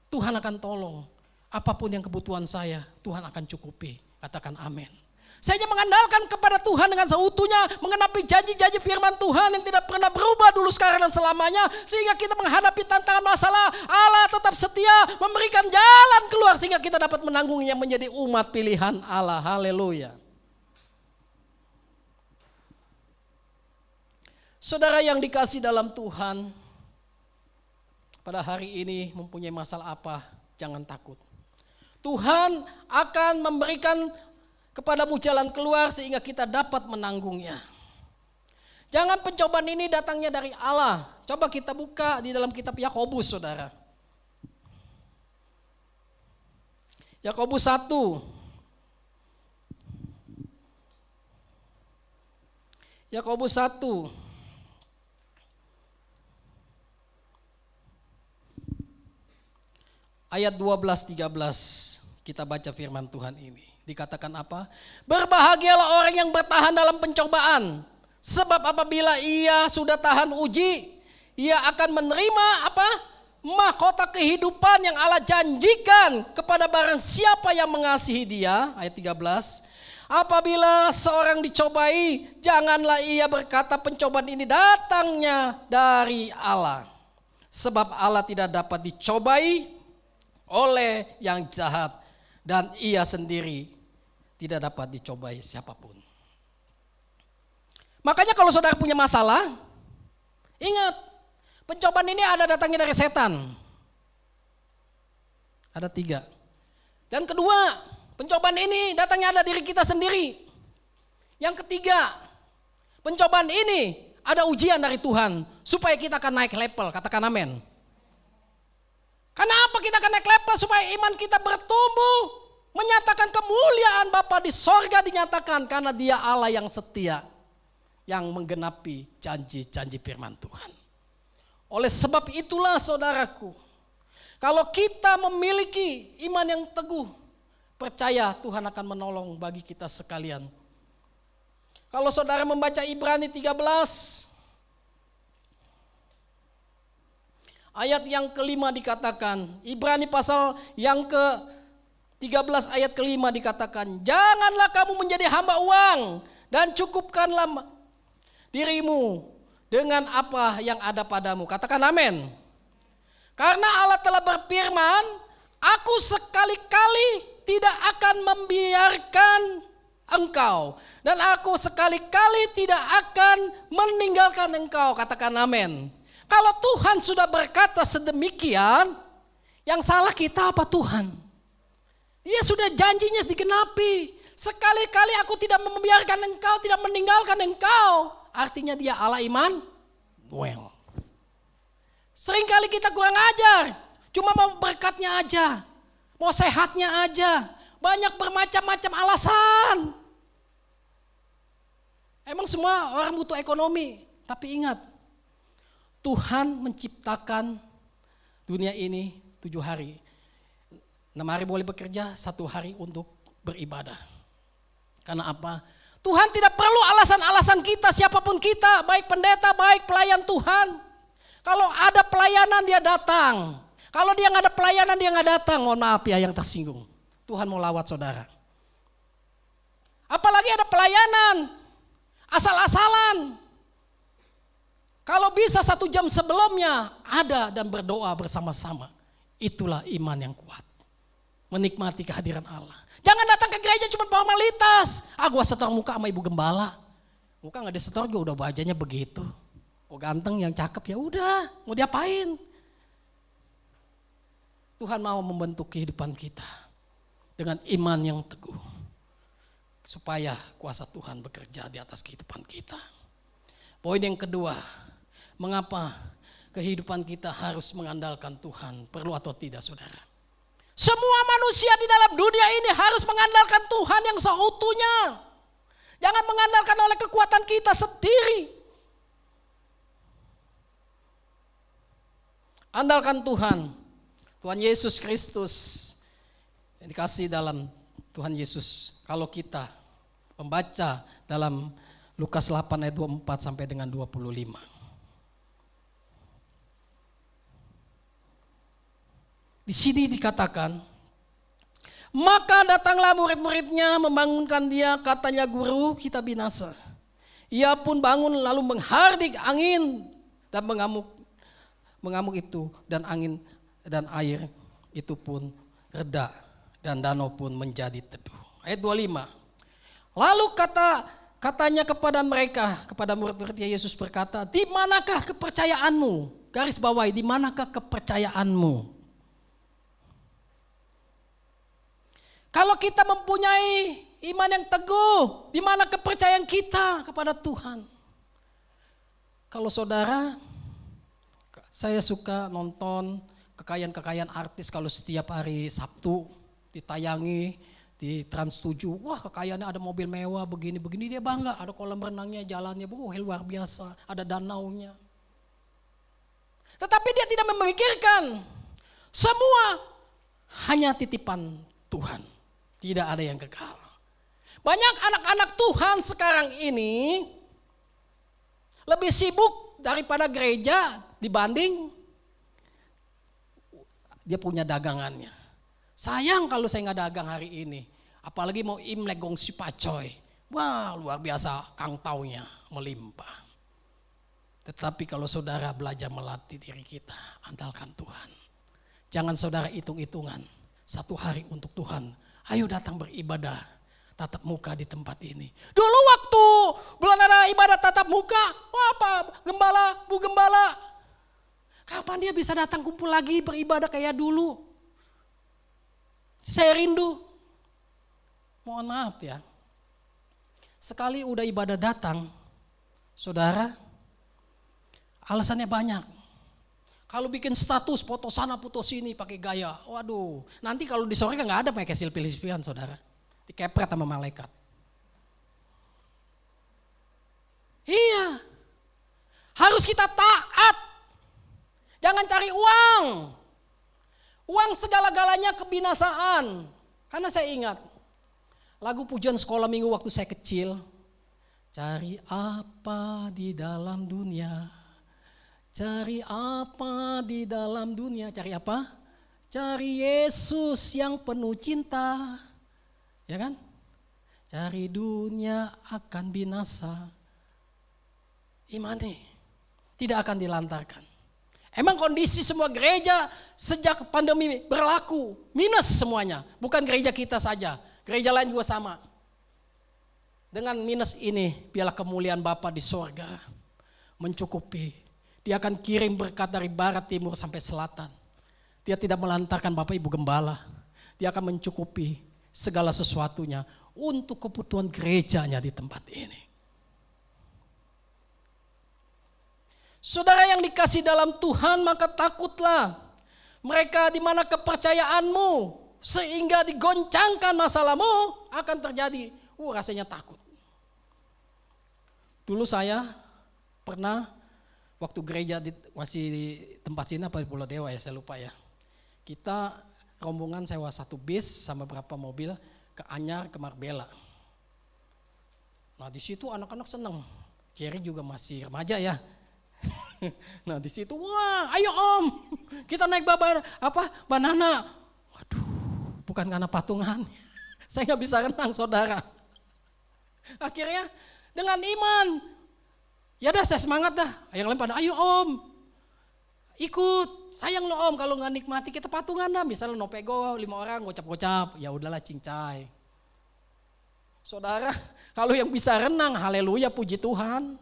S4: Tuhan akan tolong. Apapun yang kebutuhan saya, Tuhan akan cukupi. Katakan amin. Saya hanya mengandalkan kepada Tuhan dengan seutuhnya, mengenapi janji-janji firman Tuhan yang tidak pernah berubah dulu, sekarang dan selamanya. Sehingga kita menghadapi tantangan masalah, Allah tetap setia memberikan jalan keluar sehingga kita dapat menanggungnya menjadi umat pilihan Allah. Haleluya. Saudara yang dikasih dalam Tuhan, pada hari ini mempunyai masalah apa, jangan takut. Tuhan akan memberikan kepadamu jalan keluar sehingga kita dapat menanggungnya. Jangan pencobaan ini datangnya dari Allah. Coba kita buka di dalam kitab Yakobus saudara. Yakobus 1. Yakobus 1. Ayat 12-13 kita baca firman Tuhan ini. Dikatakan apa? Berbahagialah orang yang bertahan dalam pencobaan. Sebab apabila ia sudah tahan uji, ia akan menerima apa? Mahkota kehidupan yang Allah janjikan kepada barang siapa yang mengasihi dia. Ayat 13. Apabila seorang dicobai, janganlah ia berkata pencobaan ini datangnya dari Allah. Sebab Allah tidak dapat dicobai oleh yang jahat, dan ia sendiri tidak dapat dicobai siapapun. Makanya kalau saudara punya masalah, ingat, pencobaan ini ada datangnya dari setan. Ada 3. Dan kedua, pencobaan ini datangnya ada diri kita sendiri. Yang ketiga, pencobaan ini ada ujian dari Tuhan supaya kita akan naik level, katakan amin. Kenapa kita akan naik level? Supaya iman kita bertumbuh, menyatakan kemuliaan Bapa di sorga dinyatakan karena Dia Allah yang setia, yang menggenapi janji-janji firman Tuhan. Oleh sebab itulah saudaraku, kalau kita memiliki iman yang teguh, percaya Tuhan akan menolong bagi kita sekalian. Kalau saudara membaca Ibrani 13, ayat yang ke-5 dikatakan, Ibrani pasal yang ke-13 ayat ke-5 dikatakan, janganlah kamu menjadi hamba uang dan cukupkanlah dirimu dengan apa yang ada padamu. Katakan amin. Karena Allah telah berfirman, aku sekali-kali tidak akan membiarkan engkau. Dan aku sekali-kali tidak akan meninggalkan engkau. Katakan amin. Kalau Tuhan sudah berkata sedemikian, yang salah kita apa Tuhan? Dia sudah janjinya digenapi. Sekali-kali aku tidak membiarkan engkau, tidak meninggalkan engkau. Artinya dia Allah Immanuel. Seringkali kita kurang ajar. Cuma mau berkatnya aja. Mau sehatnya aja. Banyak bermacam-macam alasan. Emang semua orang butuh ekonomi. Tapi ingat, Tuhan menciptakan dunia ini 7 hari. 6 hari boleh bekerja, 1 hari untuk beribadah. Karena apa? Tuhan tidak perlu alasan-alasan kita, siapapun kita, baik pendeta, baik pelayan Tuhan. Kalau ada pelayanan dia datang. Kalau dia nggak ada pelayanan dia nggak datang. Mohon maaf ya yang tersinggung. Tuhan mau lawat saudara. Apalagi ada pelayanan. Asal-asalan. Kalau bisa 1 jam sebelumnya ada dan berdoa bersama-sama. Itulah iman yang kuat. Menikmati kehadiran Allah. Jangan datang ke gereja cuma formalitas. Gua setor muka sama ibu gembala. Muka nggak disetor juga udah wajahnya begitu. Oh ganteng yang cakep ya udah, mau diapain? Tuhan mau membentuk kehidupan kita dengan iman yang teguh. Supaya kuasa Tuhan bekerja di atas kehidupan kita. Poin yang kedua, mengapa kehidupan kita harus mengandalkan Tuhan? Perlu atau tidak saudara? Semua manusia di dalam dunia ini harus mengandalkan Tuhan yang seutuhnya. Jangan mengandalkan oleh kekuatan kita sendiri. Andalkan Tuhan. Tuhan Yesus Kristus yang dikasih dalam Tuhan Yesus. Kalau kita membaca dalam Lukas 8 ayat 24 sampai dengan 25. Di sini dikatakan, maka datanglah murid-muridnya membangunkan dia, katanya guru kita binasa. Ia pun bangun lalu menghardik angin dan mengamuk itu dan angin dan air itu pun reda dan danau pun menjadi teduh. Ayat 25. Lalu katanya kepada mereka, kepada murid-muridnya Yesus berkata, di manakah kepercayaanmu? Garis bawahi, di manakah kepercayaanmu? Kalau kita mempunyai iman yang teguh, di mana kepercayaan kita kepada Tuhan? Kalau saudara, saya suka nonton kekayaan-kekayaan artis kalau setiap hari Sabtu ditayangi di Trans 7. Wah kekayaannya ada mobil mewah begini-begini dia bangga. Ada kolam renangnya, jalannya, luar biasa. Ada danaunya. Tetapi dia tidak memikirkan semua hanya titipan Tuhan. Tidak ada yang kekal. Banyak anak-anak Tuhan sekarang ini lebih sibuk daripada gereja dibanding dia punya dagangannya. Sayang kalau saya nggak dagang hari ini. Apalagi mau Imlek gongsi pacoy. Wah luar biasa kang taunya melimpah. Tetapi kalau saudara belajar melatih diri kita, andalkan Tuhan. Jangan saudara hitung-hitungan. 1 hari untuk Tuhan. Ayo datang beribadah tatap muka di tempat ini. Dulu waktu belum ada ibadah tatap muka, apa gembala, bu gembala. Kapan dia bisa datang kumpul lagi beribadah kayak dulu? Saya rindu. Mohon maaf ya. Sekali udah ibadah datang, saudara, alasannya banyak. Kalau bikin status foto sana foto sini pakai gaya, waduh. Nanti kalau di sore kan nggak ada pakai selfie-selfiean saudara, dikepret sama malaikat. Iya, harus kita taat. Jangan cari uang. Uang segala-galanya kebinasaan. Karena saya ingat lagu pujian sekolah minggu waktu saya kecil. Cari apa di dalam dunia? Cari apa di dalam dunia? Cari apa? Cari Yesus yang penuh cinta. Ya kan? Cari dunia akan binasa. imani, tidak akan dilantarkan. Emang kondisi semua gereja sejak pandemi berlaku minus semuanya, bukan gereja kita saja, gereja lain juga sama. Dengan minus ini, biarlah kemuliaan Bapa di sorga mencukupi. Dia akan kirim berkat dari barat, timur sampai selatan. Dia tidak melantarkan Bapak Ibu Gembala. Dia akan mencukupi segala sesuatunya untuk kebutuhan gerejanya di tempat ini. Saudara yang dikasih dalam Tuhan, maka takutlah. Mereka di mana kepercayaanmu sehingga digoncangkan masalahmu akan terjadi. Rasanya takut. Dulu saya pernah waktu gereja masih di tempat sini apa di Pulau Dewa ya, saya lupa ya. Kita rombongan sewa satu bis sama berapa mobil ke Anyar, ke Marbella. Nah di situ anak-anak senang. Jerry juga masih remaja ya. Nah di situ, wah ayo om, kita naik banana. Waduh, bukan karena patungan. Saya nggak bisa renang saudara. Akhirnya dengan iman, ya dah saya semangat dah. Yang lain pada ayo om, ikut. Sayang lo om kalau nggak nikmati kita patungan dah. Misalnya no pego 5 orang gocap-gocap, ya udahlah cincai. Saudara, kalau yang bisa renang, haleluya puji Tuhan.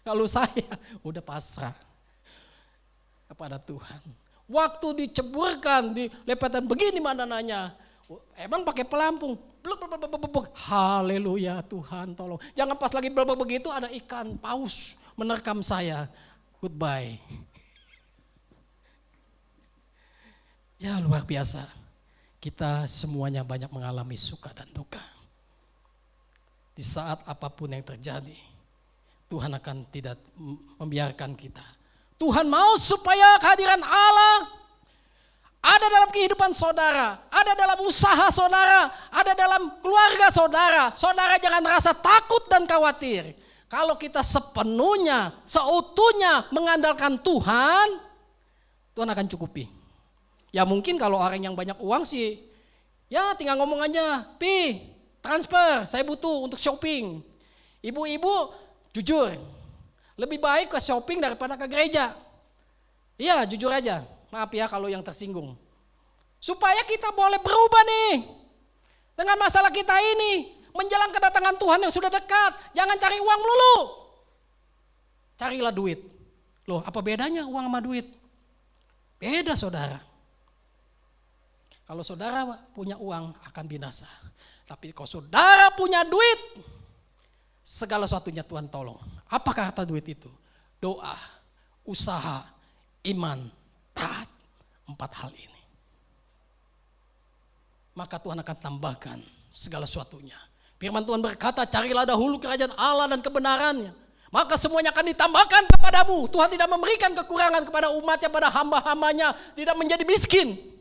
S4: Kalau saya udah pasrah kepada Tuhan. Waktu diceburkan, dilepatan begini mana nanya. Emang pakai pelampung. Haleluya Tuhan tolong. Jangan pas lagi begitu ada ikan paus menerkam saya. Goodbye. Ya luar biasa. Kita semuanya banyak mengalami suka dan duka. Di saat apapun yang terjadi, Tuhan akan tidak membiarkan kita. Tuhan mau supaya kehadiran Allah ada dalam kehidupan saudara, ada dalam usaha saudara, ada dalam keluarga saudara. Saudara jangan rasa takut dan khawatir. Kalau kita sepenuhnya, seutuhnya mengandalkan Tuhan, Tuhan akan cukupi. Ya mungkin kalau orang yang banyak uang sih, ya tinggal ngomong aja, Pi, transfer, saya butuh untuk shopping. Ibu-ibu, jujur, lebih baik ke shopping daripada ke gereja. Iya jujur aja, maaf ya kalau yang tersinggung. Supaya kita boleh berubah nih. Dengan masalah kita ini, menjelang kedatangan Tuhan yang sudah dekat. Jangan cari uang melulu. Carilah duit. Loh apa bedanya uang sama duit? Beda saudara. Kalau saudara punya uang akan binasa. Tapi kalau saudara punya duit, segala sesuatunya Tuhan tolong. Apakah kata duit itu? Doa, usaha, iman, taat. 4 hal ini. Maka Tuhan akan tambahkan segala sesuatunya. Firman Tuhan berkata, carilah dahulu kerajaan Allah dan kebenarannya. Maka semuanya akan ditambahkan kepadamu. Tuhan tidak memberikan kekurangan kepada umatnya, pada hamba-hambanya. Tidak menjadi miskin.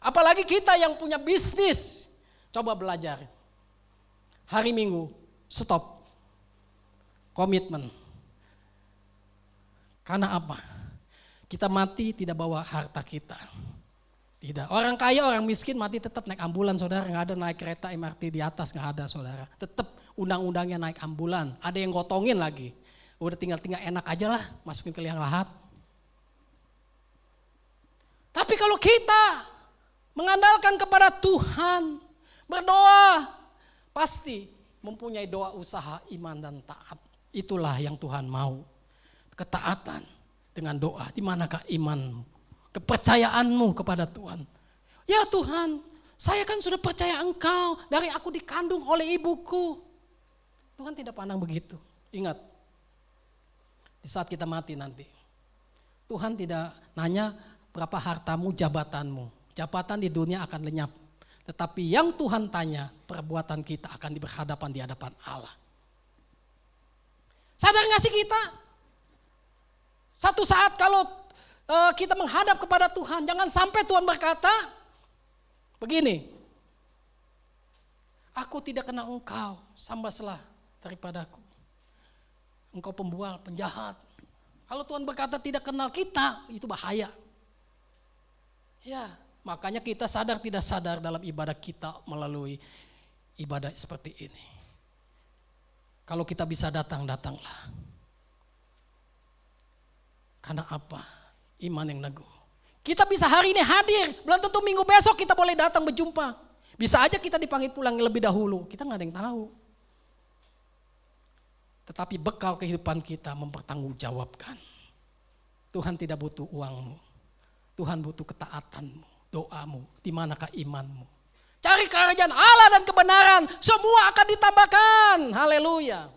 S4: Apalagi kita yang punya bisnis. Coba belajar. Hari Minggu, stop. Komitmen. Karena apa? Kita mati tidak bawa harta kita. Tidak. Orang kaya, orang miskin mati tetap naik ambulan saudara. Nggak ada naik kereta MRT di atas, nggak ada saudara. Tetap undang-undangnya naik ambulan. Ada yang gotongin lagi. Udah tinggal enak aja lah masukin ke liang lahat. Tapi kalau kita mengandalkan kepada Tuhan, berdoa, pasti mempunyai doa usaha, iman dan taat. Itulah yang Tuhan mau. Ketaatan dengan doa. Di manakah imanmu? Kepercayaanmu kepada Tuhan. Ya Tuhan, saya kan sudah percaya Engkau dari aku dikandung oleh ibuku. Tuhan tidak pandang begitu. Ingat, di saat kita mati nanti, Tuhan tidak nanya berapa hartamu, jabatanmu. Jabatan di dunia akan lenyap. Tetapi yang Tuhan tanya, perbuatan kita akan berhadapan di hadapan Allah. Sadar gak sih kita? Satu saat kalau kita menghadap kepada Tuhan, jangan sampai Tuhan berkata begini, aku tidak kenal engkau, sambaslah daripadaku. Engkau pembual, penjahat. Kalau Tuhan berkata tidak kenal kita, itu bahaya. Ya, makanya kita sadar tidak sadar dalam ibadah kita melalui ibadah seperti ini. Kalau kita bisa datang, datanglah. Karena apa? Iman yang neguh. Kita bisa hari ini hadir, belum tentu minggu besok kita boleh datang berjumpa. Bisa aja kita dipanggil pulang lebih dahulu, kita gak ada yang tahu. Tetapi bekal kehidupan kita mempertanggungjawabkan. Tuhan tidak butuh uangmu, Tuhan butuh ketaatanmu, doamu, di manakah imanmu. Cari kerajaan Allah dan kebenaran, semua akan ditambahkan. Haleluya.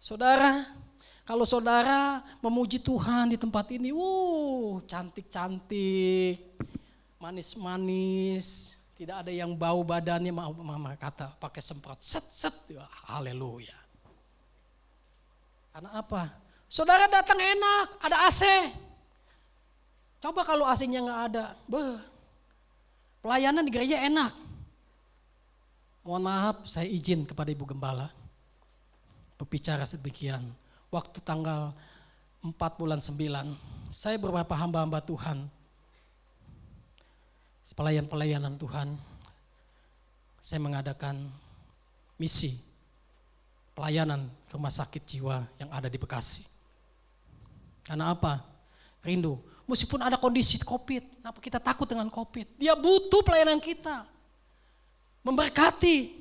S4: Saudara, kalau saudara memuji Tuhan di tempat ini, cantik-cantik, manis-manis, tidak ada yang bau badannya, mama kata pakai semprot, set, haleluya. Karena apa? Saudara datang enak, ada AC. Coba kalau AC-nya nggak ada, pelayanan di gereja enak. Mohon maaf, saya izin kepada Ibu Gembala berbicara sedemikian. Waktu tanggal 4 bulan 9, saya beberapa hamba-hamba Tuhan, pelayanan Tuhan, saya mengadakan misi pelayanan rumah sakit jiwa yang ada di Bekasi. Karena apa? Rindu. Meskipun ada kondisi COVID, kenapa kita takut dengan COVID? Dia butuh pelayanan kita. Memberkati.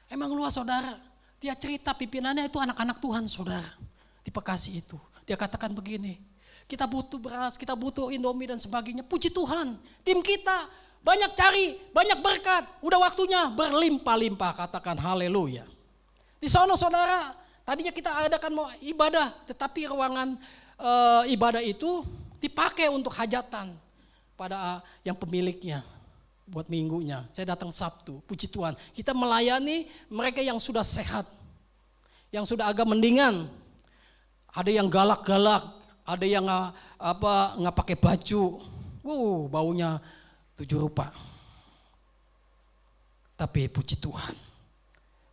S4: Emang luas saudara. Dia cerita pimpinannya itu anak-anak Tuhan saudara. Di Bekasi itu. Dia katakan begini. Kita butuh beras, kita butuh Indomie dan sebagainya. Puji Tuhan. Tim kita banyak cari, banyak berkat. Udah waktunya berlimpah-limpah. Katakan haleluya. Di sana saudara, tadinya kita adakan mau ibadah. Tetapi ruangan ibadah itu dipakai untuk hajatan pada yang pemiliknya buat minggunya. Saya datang Sabtu, puji Tuhan. Kita melayani mereka yang sudah sehat, yang sudah agak mendingan. Ada yang galak-galak, ada yang nggak pakai baju. Baunya 7 rupa. Tapi puji Tuhan,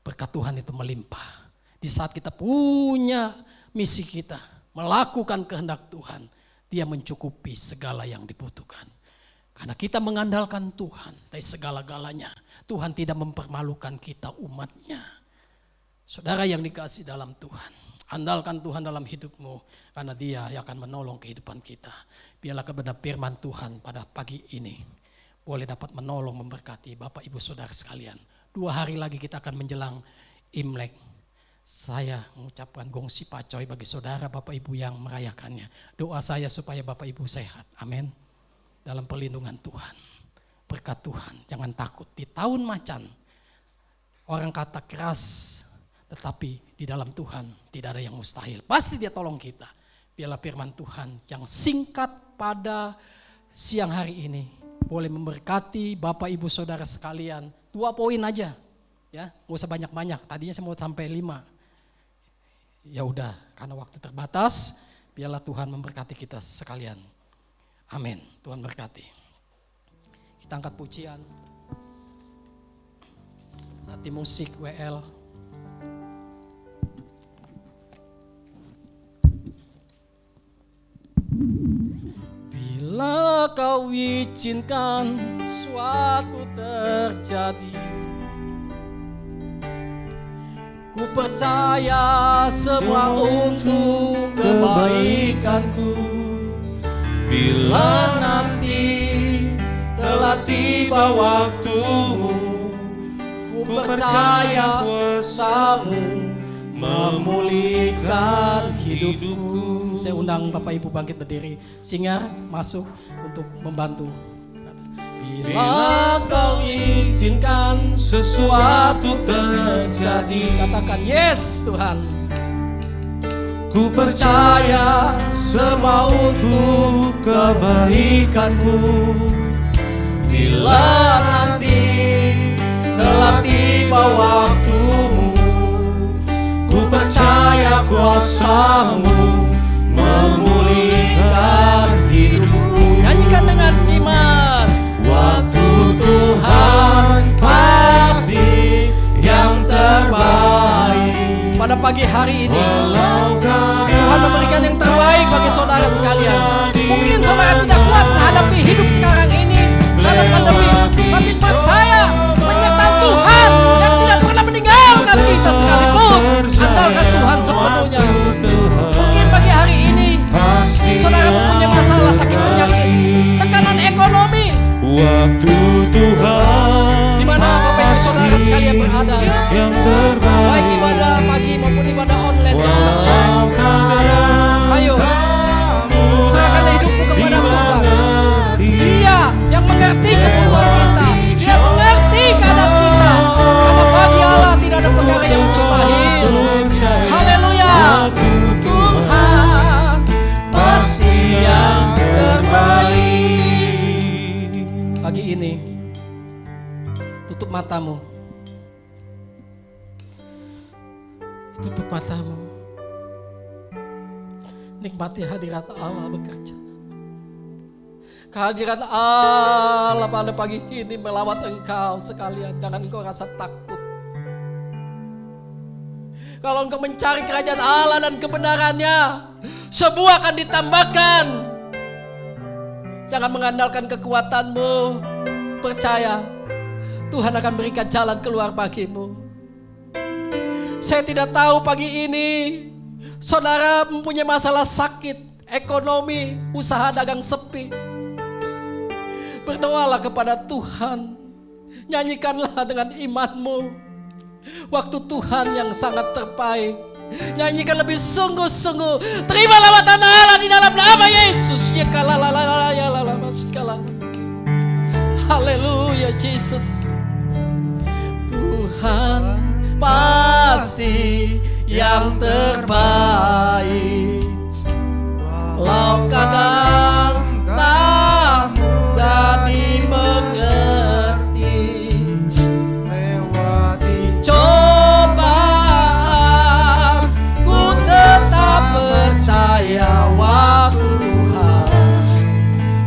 S4: berkat Tuhan itu melimpah. Di saat kita punya misi kita, melakukan kehendak Tuhan, Dia mencukupi segala yang dibutuhkan. Karena kita mengandalkan Tuhan dari segala-galanya. Tuhan tidak mempermalukan kita umatnya. Saudara yang dikasihi dalam Tuhan, andalkan Tuhan dalam hidupmu. Karena Dia yang akan menolong kehidupan kita. Biarlah kebenaran firman Tuhan pada pagi ini boleh dapat menolong, memberkati Bapak Ibu Saudara sekalian. 2 hari lagi kita akan menjelang Imlek. Saya mengucapkan gongsi pacoy bagi saudara Bapak Ibu yang merayakannya. Doa saya supaya Bapak Ibu sehat. Amin. Dalam perlindungan Tuhan. Berkat Tuhan. Jangan takut. Di tahun macan. Orang kata keras. Tetapi di dalam Tuhan tidak ada yang mustahil. Pasti Dia tolong kita. Biarlah firman Tuhan yang singkat pada siang hari ini boleh memberkati Bapak Ibu Saudara sekalian. 2 poin aja. Ya, nggak usah banyak-banyak. Tadinya saya mau sampai 5. Ya udah, karena waktu terbatas, biarlah Tuhan memberkati kita sekalian. Amin. Tuhan berkati. Kita angkat pujian. Nanti musik WL. Bila kau izinkan suatu terjadi, ku percaya semua untuk kebaikanku. Bila nanti telah tiba waktumu, ku percaya kuasa-Mu memulihkan hidupku. Saya undang Bapak Ibu bangkit berdiri, singer masuk untuk membantu. Bila kau izinkan sesuatu terjadi, katakan yes Tuhan. Ku percaya semua untuk kebaikanmu. Bila nanti telah tiba waktumu, ku percaya kuasa-Mu memulihkan hidupku. Nyanyikan dengan iman. Waktu Tuhan pasti yang terbaik. Pada pagi hari ini Tuhan memberikan yang terbaik bagi saudara sekalian. Mungkin saudara tidak kuat menghadapi hidup sekarang ini karena pandemi, tapi percaya penyertaan Tuhan yang tidak pernah meninggalkan kita sekalipun. Andalkan Tuhan sepenuhnya. Mungkin
S2: waktu Tuhan
S4: Di mana Bapak Ibu Saudara sekalian berada,
S2: yang terbaik.
S4: baik ibadah pagi maupun ibadah online di bulan Syawal. Ayo, serahkan hidupmu kepada Tuhan. Dia yang mengerti kebutuhan kita, Dia mengerti keadaan kita. Karena bagi Allah tidak ada perkara yang mustahil. Haleluya. Tuhan pasti yang terbaik. Pagi ini tutup matamu. Tutup matamu. Nikmati hadirat Allah bekerja. Kehadiran Allah pada pagi ini melawat engkau sekalian. Jangan engkau rasa takut. Kalau engkau mencari kerajaan Allah dan kebenarannya, semua akan ditambahkan. Jangan mengandalkan kekuatanmu. Percaya, Tuhan akan berikan jalan keluar bagimu. Saya tidak tahu pagi ini saudara mempunyai masalah sakit, ekonomi, usaha dagang sepi. Berdoalah kepada Tuhan. Nyanyikanlah dengan imanmu. Waktu Tuhan yang sangat terbaik. Nyanyikan lebih sungguh-sungguh. Terima lawatan Allah di dalam nama Yesus. Haleluya Yesus. Tuhan pasti yang terbaik. Walau kadang tak mudah dimengerti, lewati cobaan, ku tetap percaya waktu Tuhan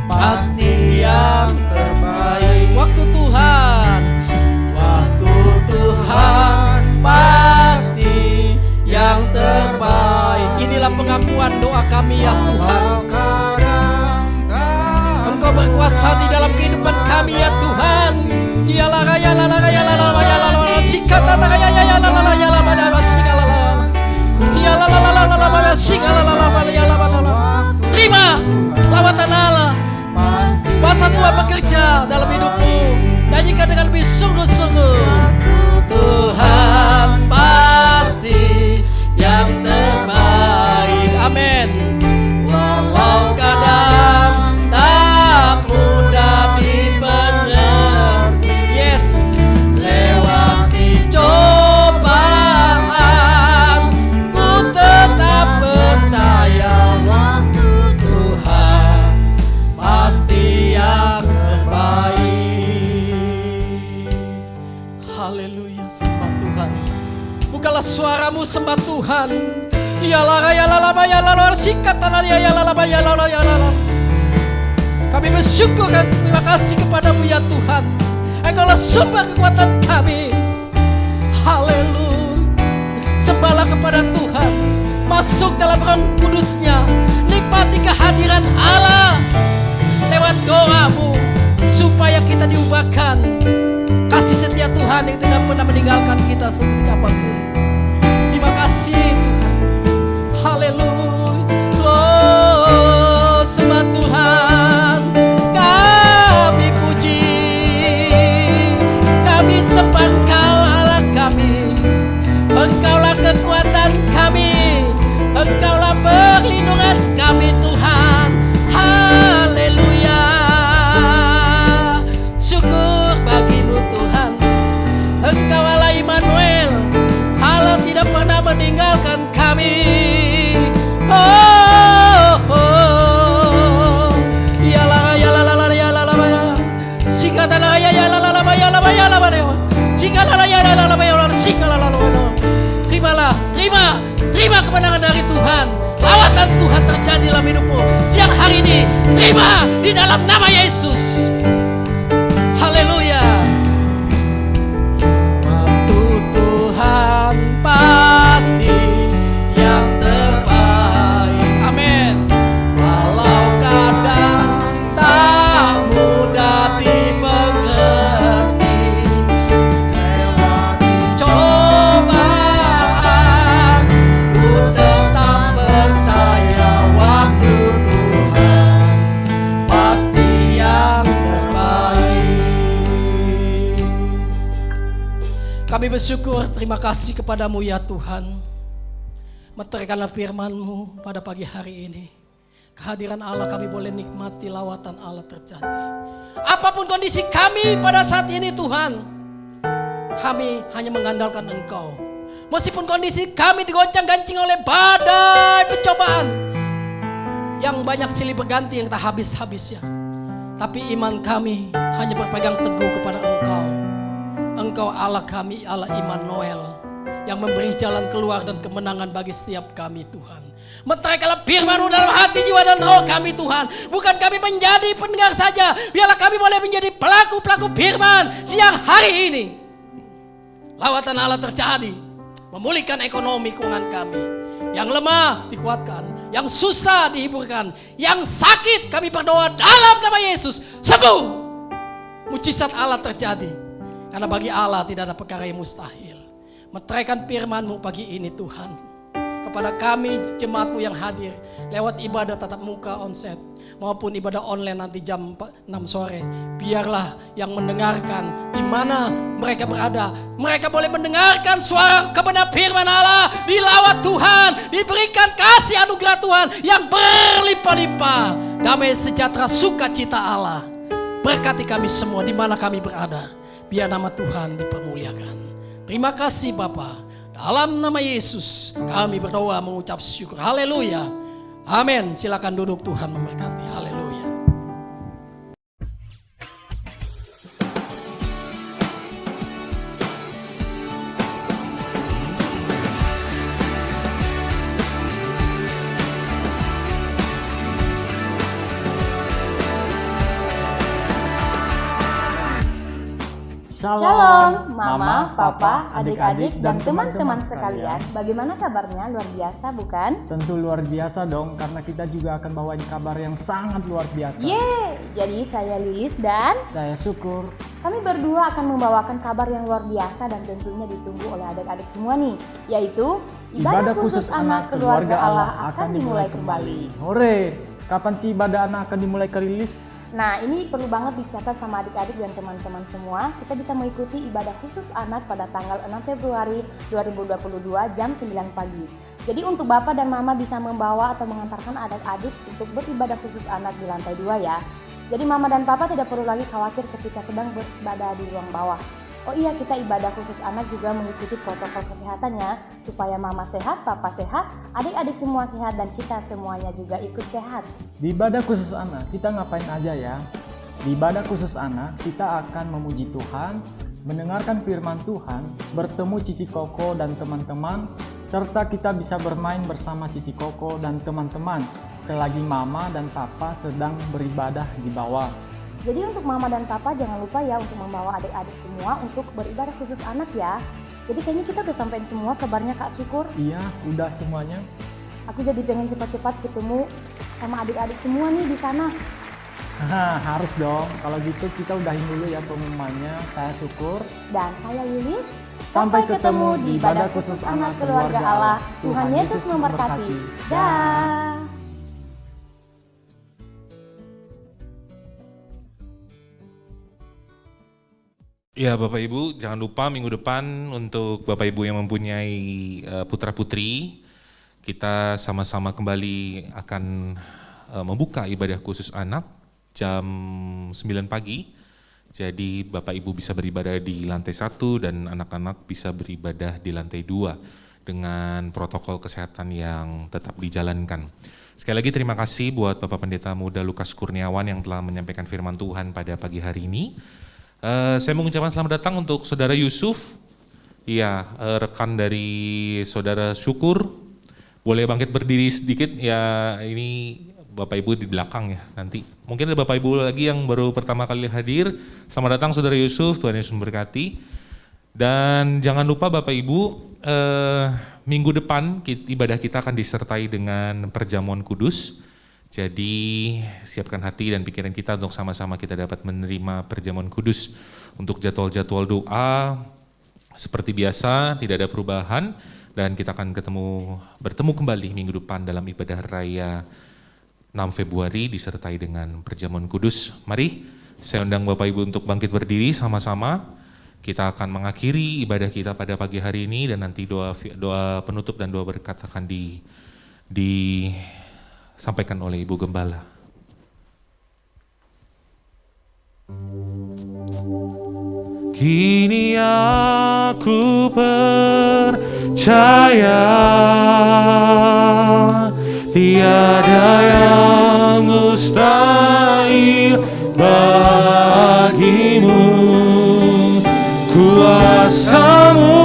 S4: pasti yang terbaik. Waktu Tuhan pasti yang terbaik. Inilah pengakuan doa kami ya Tuhan. Engkau berkuasa di dalam kehidupan kami ya Tuhan. Yalah raya la raya la raya la raya sikata raya ya la la ya la la sikala la. Yalah la la la la sikala la la ya la la. Terima lawatan Allah. Kuasa Tuhan bekerja dalam hidupmu. Nyanyikan dengan lebih sungguh-sungguh. Tuhan pasti yang terbaik. Amin. Walau kadang tak mudah dimengerti, yes, lewati cobaan, ku tetap percaya waktu Tuhan pasti yang terbaik. Haleluya, sembah Tuhan. Bukalah suaramu, sembah Tuhan. Kami bersyukur dan terima kasih kepadamu ya Tuhan. Engkaulah sumber kekuatan kami. Haleluya. Sembahlah kepada Tuhan. Masuk dalam Roh Kudus-Nya. Nikmati kehadiran Allah lewat doamu, supaya kita diubahkan. Kasih setia Tuhan yang tidak pernah meninggalkan kita seketika apapun. Terima kasih Tuhan. Haleluya. Oh, sembah Tuhan. Kami puji, kami sembah Engkau Allah kami. Engkaulah kekuatan kami, Engkaulah perlindungan kami Tuhan. Haleluya. Syukur bagimu Tuhan. Engkau Allah Immanuel, Allah tidak pernah meninggalkan kami. Oh, oh. Yalah yalah yalah yalah. Sikatana yalah yalah yalah yalah. Sikatana yalah yalah sikatana. Terimalah, terima kemenangan dari Tuhan. Lawatan Tuhan terjadi dalam hidupmu siang hari ini. Terima di dalam nama Yesus. Haleluya. Waktu Tuhan pasti yang terbaik. Amin. Walau kadang tak mudah dimengerti, lewati cobaan, ku tetap percaya waktu Tuhan pasti yang terbaik. Kami bersyukur, terima kasih kepadamu ya Tuhan. Meteraikanlah firman-Mu pada pagi hari ini. Kehadiran Allah kami boleh nikmati, lawatan Allah terjadi. Apapun kondisi kami pada saat ini Tuhan, kami hanya mengandalkan Engkau. Meskipun kondisi kami digoncang-gancing oleh badai pencobaan yang banyak silih berganti yang tak habis-habisnya, tapi iman kami hanya berpegang teguh kepada Engkau. Engkau Allah kami, Allah Immanuel, yang memberi jalan keluar dan kemenangan bagi setiap kami Tuhan. Meteraikanlah firman-Mu dalam hati, jiwa dan roh kami Tuhan. Bukan kami menjadi pendengar saja, biarlah kami boleh menjadi pelaku-pelaku firman siang hari ini. Lawatan Allah terjadi, memulihkan ekonomi keuangan kami. Yang lemah dikuatkan, yang susah dihiburkan, yang sakit kami berdoa dalam nama Yesus sembuh. Mujizat Allah terjadi. Karena bagi Allah tidak ada perkara yang mustahil. Meteraikan firman-Mu pagi ini Tuhan, kepada kami jemaat-Mu yang hadir lewat ibadah tatap muka onsite maupun ibadah online nanti jam 6 sore. Biarlah yang mendengarkan di mana mereka berada, mereka boleh mendengarkan suara kebenaran firman Allah, dilawat Tuhan, diberikan kasih anugerah Tuhan yang berlimpah-limpah. Damai sejahtera sukacita Allah berkati kami semua di mana kami berada. Biar nama Tuhan dipermuliakan. Terima kasih Bapa. Dalam nama Yesus kami berdoa mengucap syukur. Haleluya. Amin. Silakan duduk, Tuhan memberkati. Haleluya.
S5: Shalom, Mama, Papa, adik-adik, dan teman-teman sekalian. Bagaimana kabarnya? Luar biasa bukan?
S6: Tentu luar biasa dong, karena kita juga akan bawain kabar yang sangat luar biasa.
S5: Yeay! Jadi saya Lilis dan
S6: Saya Syukur.
S5: kami berdua akan membawakan kabar yang luar biasa dan tentunya ditunggu oleh adik-adik semua nih, yaitu Ibadah Khusus Anak Keluarga Allah akan dimulai kembali.
S6: Hore! Kapan sih ibadah anak akan dimulai kerilis?
S5: Nah, ini perlu banget dicatat sama adik-adik dan teman-teman semua. Kita bisa mengikuti ibadah khusus anak pada tanggal 6 Februari 2022 jam 9 pagi. Jadi untuk Bapak dan Mama bisa membawa atau mengantarkan adik-adik untuk beribadah khusus anak di lantai 2 ya. Jadi Mama dan Papa tidak perlu lagi khawatir ketika sedang beribadah di ruang bawah. Oh iya, kita ibadah khusus anak juga mengikuti protokol kesehatannya supaya Mama sehat, Papa sehat, adik-adik semua sehat, dan kita semuanya juga ikut sehat.
S6: Di ibadah khusus anak, kita ngapain aja ya? Di ibadah khusus anak, kita akan memuji Tuhan, mendengarkan firman Tuhan, bertemu Cici Koko dan teman-teman, serta kita bisa bermain bersama Cici Koko dan teman-teman selagi Mama dan Papa sedang beribadah di bawah.
S5: Jadi untuk Mama dan Papa jangan lupa ya untuk membawa adik-adik semua untuk beribadah khusus anak ya. Jadi kayaknya kita udah sampein semua kabarnya Kak Syukur.
S6: Iya, udah semuanya.
S5: Aku jadi pengen cepat-cepat ketemu sama adik-adik semua nih di sana.
S6: Harus dong. Kalau gitu kita udahin dulu ya pengumumannya. Saya Syukur.
S5: Dan saya Lilis.
S6: Sampai ketemu di ibadah khusus anak keluarga Allah.
S5: Tuhan Yesus memberkati. Dah.
S2: Ya Bapak Ibu, jangan lupa minggu depan untuk Bapak Ibu yang mempunyai putra-putri, kita sama-sama kembali akan membuka ibadah khusus anak jam 9 pagi. Jadi Bapak Ibu bisa beribadah di lantai 1 dan anak-anak bisa beribadah di lantai 2 dengan protokol kesehatan yang tetap dijalankan. Sekali lagi terima kasih buat Bapak Pendeta Muda Lukas Kurniawan yang telah menyampaikan firman Tuhan pada pagi hari ini. Saya mengucapkan selamat datang untuk Saudara Yusuf, ya rekan dari Saudara Syukur. Boleh bangkit berdiri sedikit ya, ini Bapak Ibu di belakang ya nanti. Mungkin ada Bapak Ibu lagi yang baru pertama kali hadir. Selamat datang Saudara Yusuf, Tuhan Yesus memberkati. Dan jangan lupa Bapak Ibu, minggu depan ibadah kita akan disertai dengan perjamuan kudus. Jadi siapkan hati dan pikiran kita untuk sama-sama kita dapat menerima perjamuan kudus. Untuk jadwal-jadwal doa seperti biasa tidak ada perubahan dan kita akan bertemu kembali minggu depan dalam ibadah raya 6 Februari disertai dengan perjamuan kudus. Mari saya undang Bapak Ibu untuk bangkit berdiri sama-sama. Kita akan mengakhiri ibadah kita pada pagi hari ini dan nanti doa penutup dan doa berkat akan disampaikan oleh Ibu Gembala. Kini aku percaya tiada yang mustahil bagimu. Kuasamu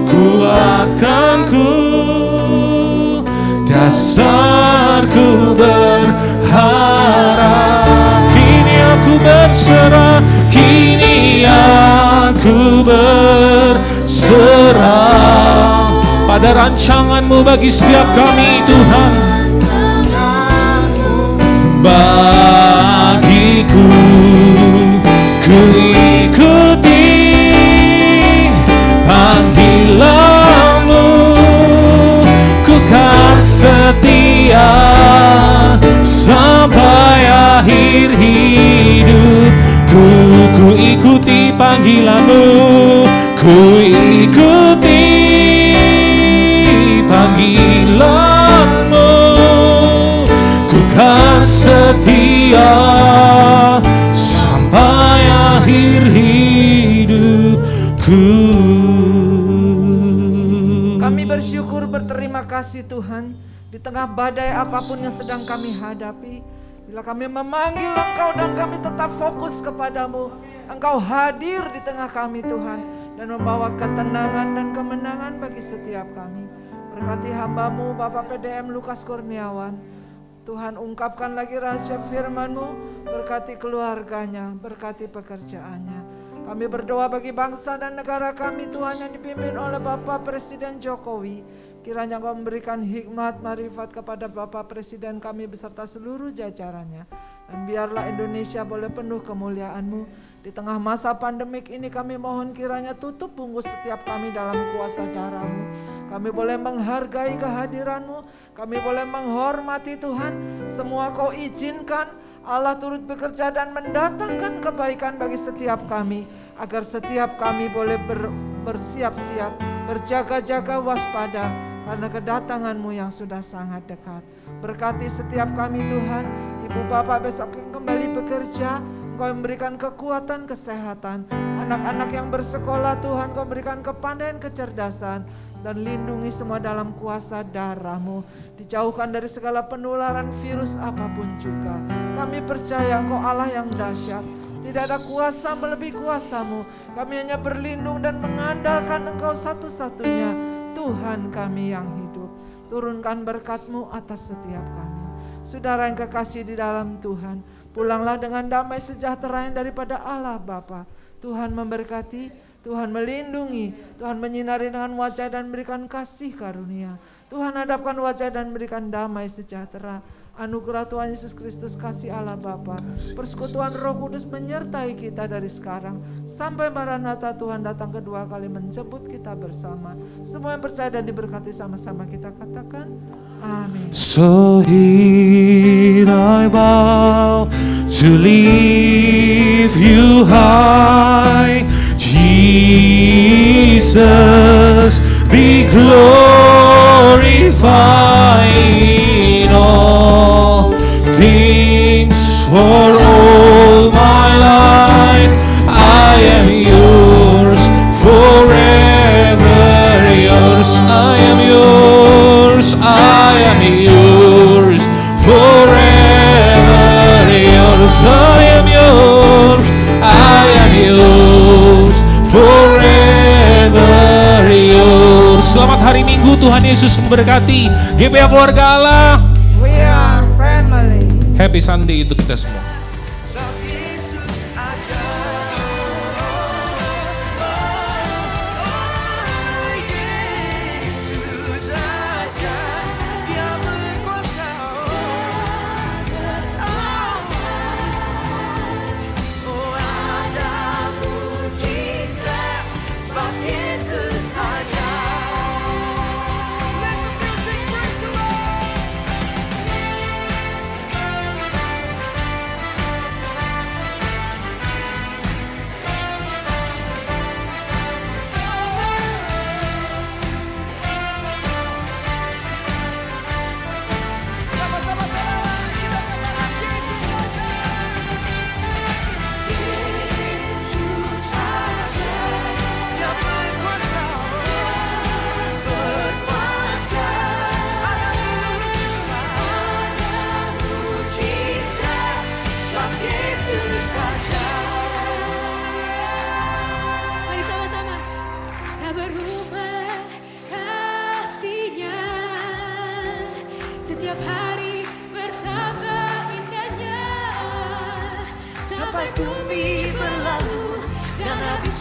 S2: kuatkanku, dasarku berharap. Kini aku berserah, kini aku berserah pada rancangan-Mu bagi setiap kami Tuhan. Bagiku ku ikuti panggilan-Mu, ku kan setia sampai akhir hidupku. Ku ikuti panggilan-Mu, ku ikuti panggilan-Mu, ku kan setia sampai akhir hidupku.
S1: Kami bersyukur berterima kasih Tuhan, di tengah badai apapun yang sedang kami hadapi, bila kami memanggil Engkau dan kami tetap fokus kepadamu, Engkau hadir di tengah kami Tuhan, dan membawa ketenangan dan kemenangan bagi setiap kami. Berkati hamba-Mu Bapak PDM Lukas Kurniawan, Tuhan ungkapkan lagi rahasia firman-Mu, berkati keluarganya, berkati pekerjaannya. Kami berdoa bagi bangsa dan negara kami Tuhan yang dipimpin oleh Bapak Presiden Jokowi. Kiranya Engkau memberikan hikmat, marifat kepada Bapak Presiden kami beserta seluruh jajarannya. Dan biarlah Indonesia boleh penuh kemuliaan-Mu. Di tengah masa pandemik ini kami mohon kiranya tutup bungkus setiap kami dalam kuasa darah-Mu. Kami boleh menghargai kehadiran-Mu, kami boleh menghormati Tuhan. Semua Kau izinkan, Allah turut bekerja dan mendatangkan kebaikan bagi setiap kami, agar setiap kami boleh bersiap-siap, berjaga-jaga, waspada, karena kedatangan-Mu yang sudah sangat dekat. Berkati setiap kami Tuhan, Ibu Bapak besok kembali bekerja, Engkau memberikan kekuatan, kesehatan. Anak-anak yang bersekolah Tuhan, Kau berikan kepandaian, kecerdasan, dan lindungi semua dalam kuasa darah-Mu. Dijauhkan dari segala penularan virus apapun juga. Kami percaya Engkau Allah yang dahsyat. Tidak ada kuasa melebihi kuasa-Mu. Kami hanya berlindung dan mengandalkan Engkau satu-satunya Tuhan kami yang hidup. Turunkan berkat-Mu atas setiap kami. Saudara yang kekasih di dalam Tuhan, pulanglah dengan damai sejahtera yang daripada Allah Bapa. Tuhan memberkati, Tuhan melindungi, Tuhan menyinari dengan wajah dan berikan kasih karunia. Tuhan hadapkan wajah dan berikan damai sejahtera. Anugerah Tuhan Yesus Kristus, kasih Allah Bapa, persekutuan Roh Kudus menyertai kita dari sekarang sampai Maranatha Tuhan datang kedua kali menjemput kita bersama. Semua yang percaya dan diberkati sama-sama kita katakan amin.
S2: So here I bow to lift you high, Jesus, be glorified in all things. For all my life I am yours, forever yours. I am yours, I am yours, forever yours. I am yours, I am yours, forever yours. Selamat hari Minggu, Tuhan Yesus memberkati. GBA Keluarga Allah,
S1: We are family.
S2: happy Sunday untuk kita semua.
S7: sampai bumi berlalu dan habis